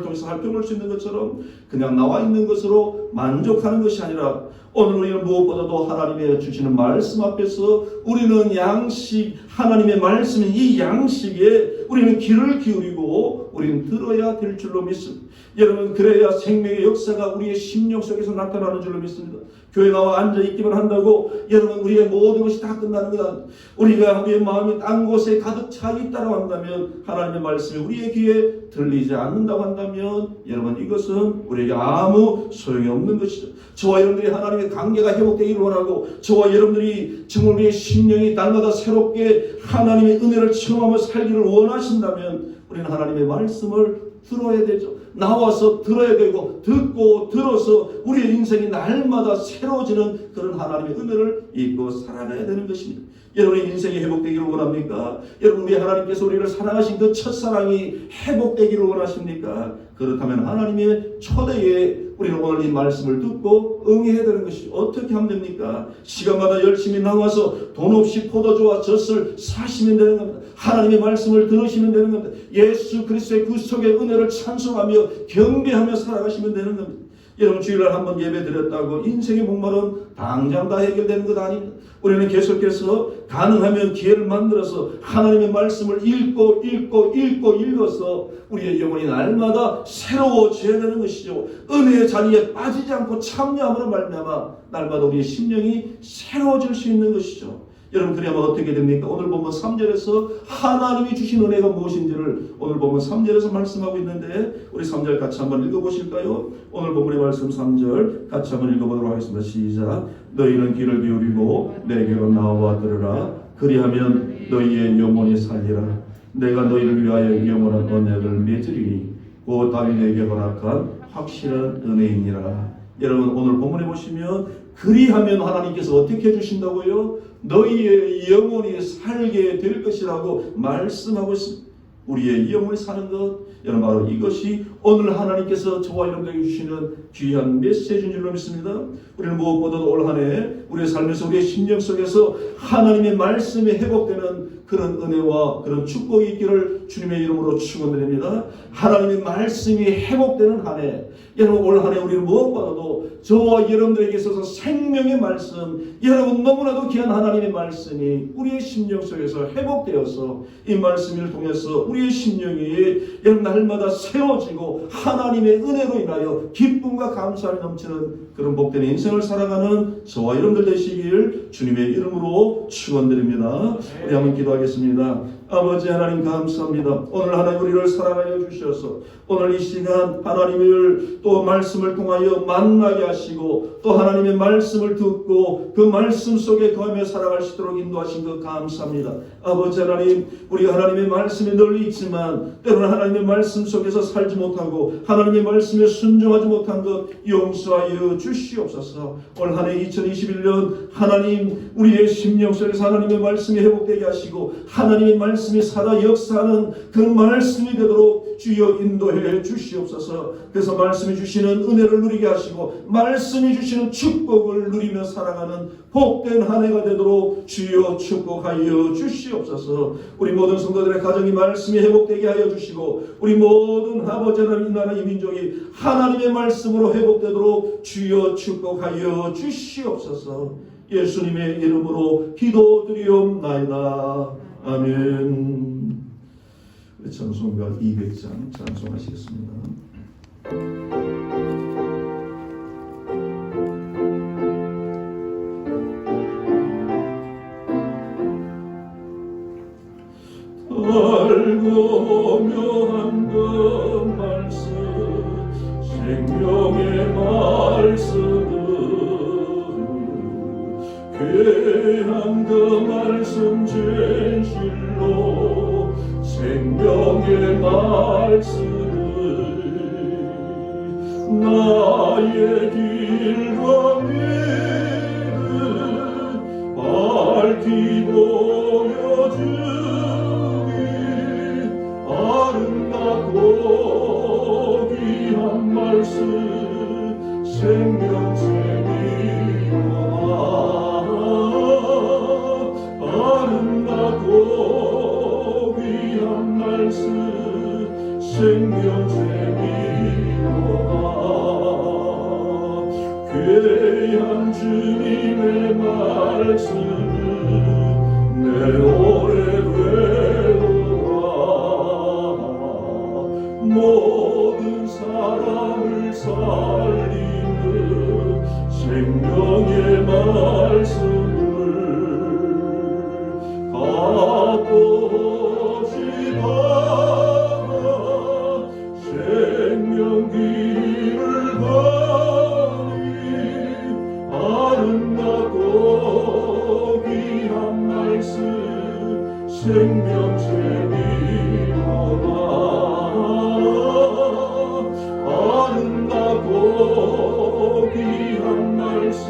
[SPEAKER 2] 통해서 살펴볼 수 있는 것처럼 그냥 나와 있는 것으로 만족하는 것이 아니라 오늘 우리는 무엇보다도 하나님의 주시는 말씀 앞에서 우리는 양식 하나님의 말씀인 이 양식에 우리는 귀를 기울이고 우리는 들어야 될 줄로 믿습니다. 여러분 그래야 생명의 역사가 우리의 심령 속에서 나타나는 줄로 믿습니다. 교회 나와 앉아있기만 한다고 여러분 우리의 모든 것이 다 끝나는 것 우리가 우리의 마음이 딴 곳에 가득 차 있다고 한다면 하나님의 말씀이 우리의 귀에 들리지 않는다고 한다면 여러분 이것은 우리에게 아무 소용이 없는 것이죠. 저와 여러분들이 하나님의 관계가 회복되기를 원하고 저와 여러분들이 정말 우리의 심령이 날마다 새롭게 하나님의 은혜를 체험하며 살기를 원하신다면 우리는 하나님의 말씀을 들어야 되죠. 나와서 들어야 되고 듣고 들어서 우리의 인생이 날마다 새로워지는 그런 하나님의 은혜를 입고 살아가야 되는 것입니다. 여러분의 인생이 회복되기를 원합니까? 여러분 우리 하나님께서 우리를 사랑하신 그 첫사랑이 회복되기를 원하십니까? 그렇다면 하나님의 초대에 우리는 오늘 이 말씀을 듣고 응해야 되는 것이죠. 어떻게 하면 됩니까? 시간마다 열심히 나와서 돈 없이 포도주와 젖을 사시면 되는 겁니다. 하나님의 말씀을 들으시면 되는 겁니다. 예수 그리스도의 그 속의 은혜를 찬송하며 경배하며 살아가시면 되는 겁니다. 여러분 주일날 한번 예배 드렸다고 인생의 목말은 당장 다 해결되는 것 아닙니다. 우리는 계속해서 가능하면 기회를 만들어서 하나님의 말씀을 읽어서 우리의 영혼이 날마다 새로워져야 되는 것이죠. 은혜의 자리에 빠지지 않고 참여함으로 말미암아 날마다 우리의 심령이 새로워질 수 있는 것이죠. 여러분 그래야만 어떻게 됩니까? 오늘 보면 3절에서 하나님이 주신 은혜가 무엇인지를 오늘 보면 3절에서 말씀하고 있는데 우리 3절 같이 한번 읽어보실까요? 오늘 본문의 말씀 3절 같이 한번 읽어보도록 하겠습니다. 시작. 너희는 귀를 기울이고 내게로 나와 들으라. 그리하면 너희의 영혼이 살리라. 내가 너희를 위하여 영원한 언약을 맺으리니 곧 다윗에게 허락한 확실한 은혜이니라. 여러분 오늘 본문에 보시면 그리하면 하나님께서 어떻게 해주신다고요? 너희의 영혼이 살게 될 것이라고 말씀하고 있습니다. 우리의 영혼이 사는 것, 여러분 바로 이것이 오늘 하나님께서 저와 여러분에게 주시는 귀한 메시지인 줄로 믿습니다. 우리는 무엇보다도 올 한 해 우리의 삶에서 우리의 심령 속에서 하나님의 말씀이 회복되는 그런 은혜와 그런 축복이 있기를 주님의 이름으로 축원드립니다. 하나님의 말씀이 회복되는 한 해, 여러분 올 한 해 우리는 무엇보다도 저와 여러분들에게 있어서 생명의 말씀, 여러분 너무나도 귀한 하나님의 말씀이 우리의 심령 속에서 회복되어서 이 말씀을 통해서 우리의 심령이 여러분 날마다 세워지고 하나님의 은혜로 인하여 기쁨과 감사를 넘치는 그런 복된 인생을 살아가는 저와 여러분들 되시길 주님의 이름으로 축원드립니다. 우리 한번 기도하겠습니다. 아버지 하나님 감사합니다. 오늘 하나님 우리를 사랑하여 주셔서 오늘 이 시간 하나님을 또 말씀을 통하여 만나게 하시고 또 하나님의 말씀을 듣고 그 말씀 속에 거하며 살아갈 수 있도록 인도하신 것 감사합니다. 아버지 하나님, 우리가 하나님의 말씀에 널리 있지만 때로는 하나님의 말씀 속에서 살지 못하고 하나님의 말씀에 순종하지 못한 것 용서하여 주시옵소서. 올 한 해 2021년 하나님 우리의 심령 속에서 하나님의 말씀이 회복되게 하시고 하나님의 말씀이 살아 역사하는 그 말씀이 되도록 주여 인도해 주시옵소서. 그래서 말씀이 주시는 은혜를 누리게 하시고 말씀이 주시는 축복을 누리며 살아가는 복된 한 해가 되도록 주여 축복하여 주시옵소서. 우리 모든 성도들의 가정이 말씀이 회복되게 하여 주시고 우리 모든 아버지 하나님 이 나라 이 민족이 하나님의 말씀으로 회복되도록 주여 축복하여 주시옵소서. 예수님의 이름으로 기도드리옵나이다. 아멘. 찬송가 200장 찬송하시겠습니다. 달고 묘한 그 말씀 생명의 말씀은 귀한 그 말씀 진실로 생명의 말씀을 나의 길과 길을 밝히 보여주니 아름답고 귀한 말씀 생명샘이로다. 아름답고 귀한 말씀 생명샘이로다. 귀한 주님의 말씀은 내 오래되도록 모든 사람을 살리는 생명의 말씀을 값없이 받아 생명 길을 가니 아름답고 귀한 말씀 생명샘이로다. 아름답고 귀한 말씀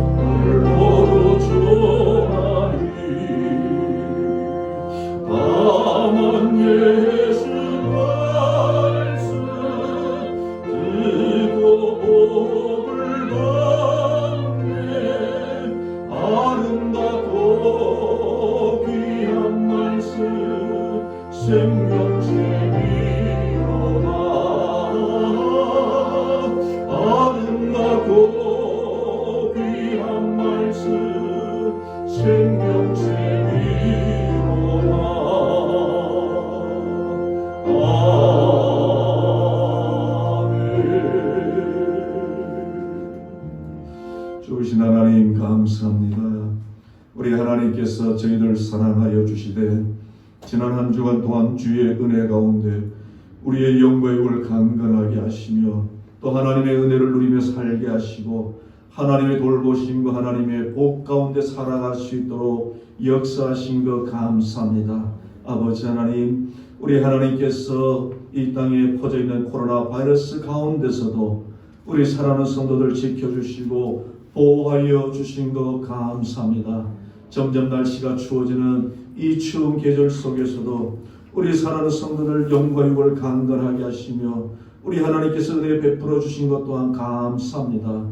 [SPEAKER 2] 물로로 좋아하니 나만 예수 말씀 듣고 복을 받네. 아름답고 귀한 말씀 생명책이로다. 아름답고 귀한 말씀 생명책이로다. 좋으신 하나님 감사합니다. 우리 하나님께서 저희들 사랑하여 주시되 지난 한 주간 동안 주의 은혜 가운데 우리의 영과육을 강건하게 하시며 또 하나님의 은혜를 누리며 살게 하시고 하나님의 돌보심과 하나님의 복 가운데 살아갈 수 있도록 역사하신 것 감사합니다. 아버지 하나님, 우리 하나님께서 이 땅에 퍼져있는 코로나 바이러스 가운데서도 우리 사랑하는 성도들 지켜주시고 보호하여 주신 것 감사합니다. 점점 날씨가 추워지는 이 추운 계절 속에서도 우리 사랑하는 성도들 영과 육을 강건하게 하시며 우리 하나님께서 은혜 베풀어 주신 것 또한 감사합니다.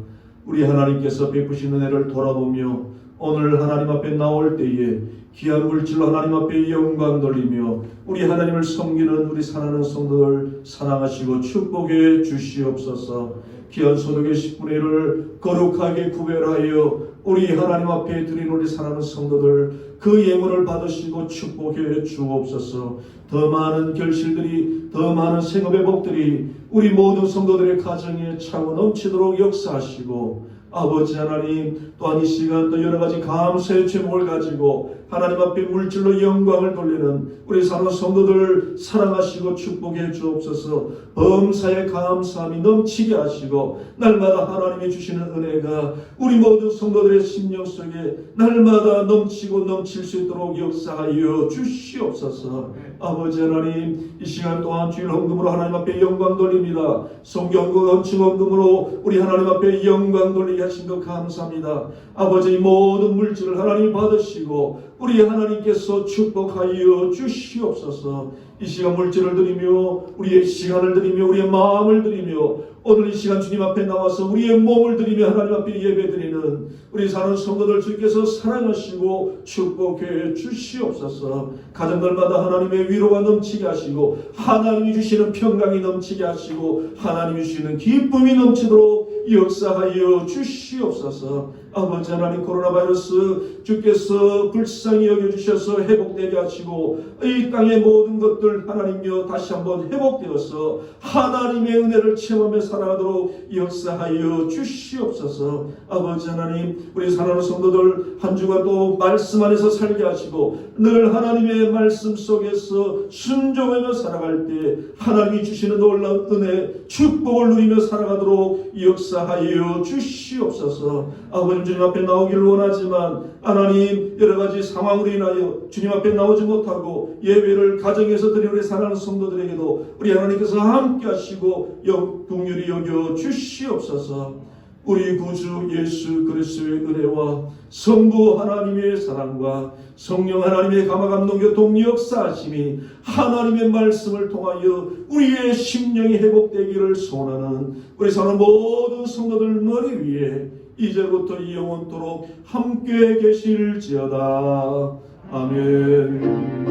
[SPEAKER 2] 우리 하나님께서 베푸신 은혜를 돌아보며 오늘 하나님 앞에 나올 때에 귀한 물질로 하나님 앞에 영광 돌리며 우리 하나님을 섬기는 우리 사랑하는 성도들 사랑하시고 축복해 주시옵소서. 귀한 소득의 10분의 1을 거룩하게 구별하여 우리 하나님 앞에 드린 우리 사랑하는 성도들 그 예물을 받으시고 축복해 주옵소서. 더 많은 결실들이, 더 많은 생업의 복들이 우리 모든 성도들의 가정에 차고 넘치도록 역사하시고 아버지 하나님, 또한 이 시간 또 여러 가지 감사의 제목을 가지고 하나님 앞에 물질로 영광을 돌리는 우리 사랑하는 성도들 사랑하시고 축복해 주옵소서. 범사에 감사함이 넘치게 하시고 날마다 하나님이 주시는 은혜가 우리 모든 성도들의 심령 속에 날마다 넘치고 넘칠 수 있도록 역사하여 주시옵소서. 아버지 하나님, 이 시간 동안 주일 헌금으로 하나님 앞에 영광 돌립니다. 성경과 건축 헌금으로 우리 하나님 앞에 영광 돌리게 하신 것 감사합니다. 아버지, 이 모든 물질을 하나님 받으시고 우리 하나님께서 축복하여 주시옵소서. 이 시간 물질을 드리며 우리의 시간을 드리며 우리의 마음을 드리며 오늘 이 시간 주님 앞에 나와서 우리의 몸을 드리며 하나님 앞에 예배드리는 우리 사는 성도들 주께서 사랑하시고 축복해 주시옵소서. 가정들마다 하나님의 위로가 넘치게 하시고 하나님이 주시는 평강이 넘치게 하시고 하나님이 주시는 기쁨이 넘치도록 역사하여 주시옵소서. 아버지 하나님, 코로나 바이러스 주께서 불쌍히 여겨주셔서 회복되게 하시고 이 땅의 모든 것들 하나님여 다시 한번 회복되어서 하나님의 은혜를 체험하며 살아가도록 역사하여 주시옵소서. 아버지 하나님, 우리 사랑하는 성도들 한 주간 또 말씀 안에서 살게 하시고 늘 하나님의 말씀 속에서 순종하며 살아갈 때 하나님이 주시는 놀라운 은혜 축복을 누리며 살아가도록 역사하여 주시옵소서. 아버지, 주님 앞에 나오기를 원하지만 하나님 여러 가지 상황으로 인하여 주님 앞에 나오지 못하고 예배를 가정에서 드리는 우리 사랑하는 성도들에게도 우리 하나님께서 함께 하시고 긍휼히 여겨 주시옵소서. 우리 구주 예수 그리스도의 은혜와 성부 하나님의 사랑과 성령 하나님의 감화 감동 교통 역사하심이 하나님의 말씀을 통하여 우리의 심령이 회복되기를 소원하는 우리 사는 모든 성도들 머리 위에 이제부터 영원토록 함께 계실지어다. 아멘.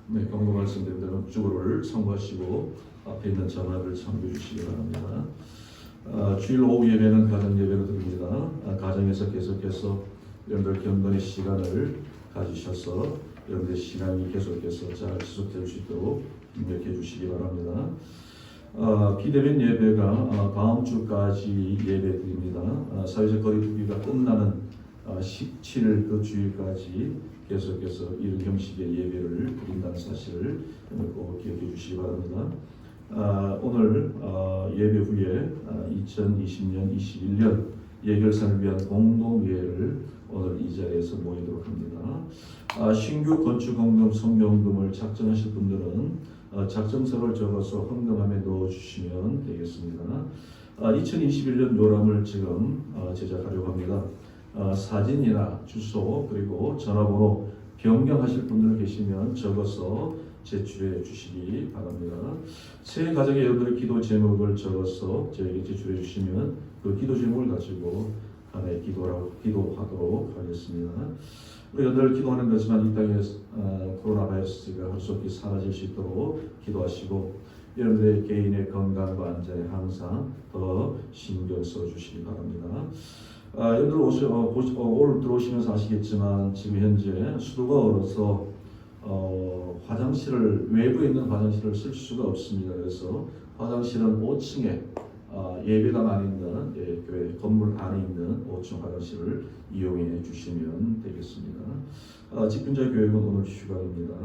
[SPEAKER 2] 네, 경고 말씀드린 대로 주보를 참고하시고 앞에 있는 전화를 참고해 주시기 바랍니다. 주일 오후 예배는 가정 예배로 드립니다. 가정에서 계속해서 여러분들 경건의 시간을 가지셔서 여러분들의 시간이 계속해서 잘 지속될 수 있도록 협력해 주시기 바랍니다. 비대면 예배가 다음 주까지 예배 드립니다. 사회적 거리두기가 끝나는 17일 그 주일까지 계속해서 이런 형식의 예배를 드린다는 사실을 꼭 기억해 주시기 바랍니다. 오늘 예배 후에 2020년 21년 예결산을 위한 공동회의를 오늘 이 자리에서 신규 건축헌금 성경금을 작정하실 분들은 작정서를 적어서 헌금함에 넣어주시면 되겠습니다. 2021년 요람을 지금 제작하려고 합니다. 사진이나 주소 그리고 전화번호 변경하실 분들 계시면 적어서 제출해 주시기 바랍니다. 새 가정의 여러분들의 기도 제목을 적어서 저에게 제출해 주시면 그 기도 제목을 가지고 간에 기도하도록 하겠습니다. 우리 여러분들 기도하는 거지만 이 땅에 코로나 바이러스가 할 수 없게 사라질 수 있도록 기도하시고 여러분들의 개인의 건강과 안전에 항상 더 신경 써주시기 바랍니다. 여러분들 오늘 들어오시면서 아시겠지만 지금 현재 수도가 얼어서 화장실을 외부에 있는 화장실을 쓸 수가 없습니다. 그래서 화장실은 5층에 예배당 안에 있는 교회 건물 안에 있는 5층 화장실을 이용해 주시면 되겠습니다. 집균자 교육은 오늘 휴관입니다.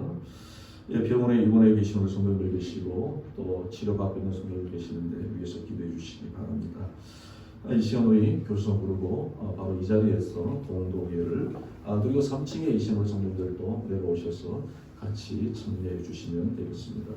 [SPEAKER 2] 병원에 입원해 계신 우리 성도님들 계시고 또 치료받고 있는 성도님들 계시는데 위해서 기도해 주시기 바랍니다. 이 시간 우리 교수성 부르고 바로 이 자리에서 공동회를 그리고 3층에 계신 우리 성도님들도 내려오셔서 같이 참여해 주시면 되겠습니다.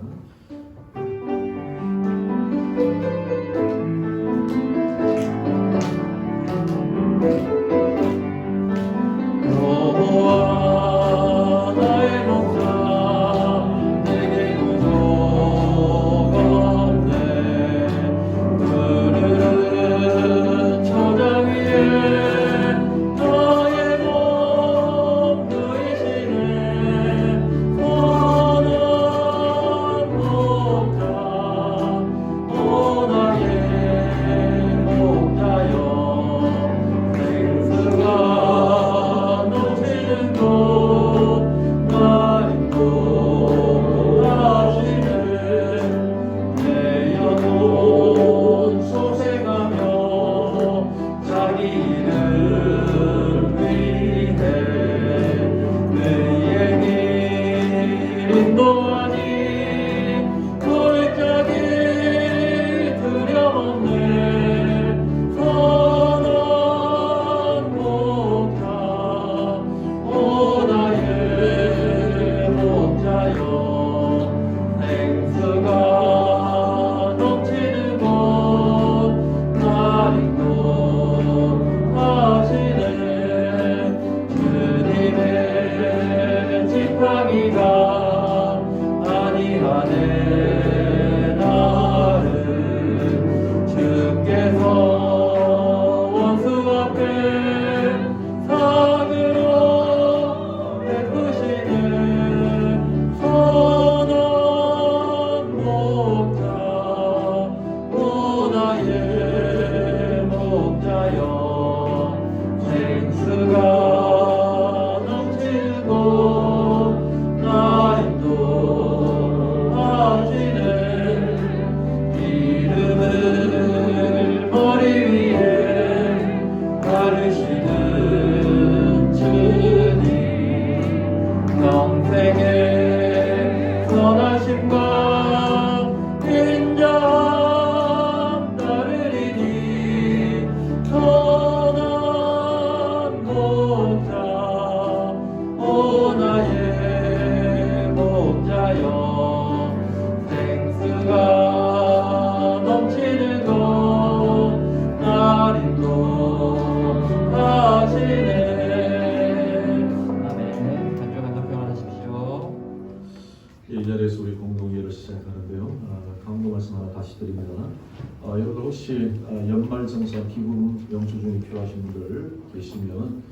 [SPEAKER 2] 여러분 혹시 연말정산 기금 영수증이 필요하신 분들 계시면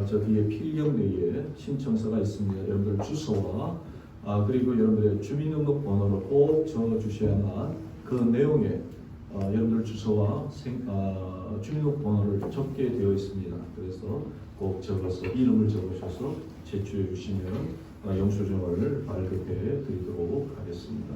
[SPEAKER 2] 저 뒤에 필경대에 신청서가 있습니다. 여러분들 주소와 그리고 여러분들의 주민등록번호를 꼭 적어주셔야만 그 내용에 여러분들 주소와 주민등록번호를 적게 되어 있습니다. 그래서 꼭 적어서 이름을 적으셔서 제출해 주시면 영수증을 발급해 드리도록 하겠습니다.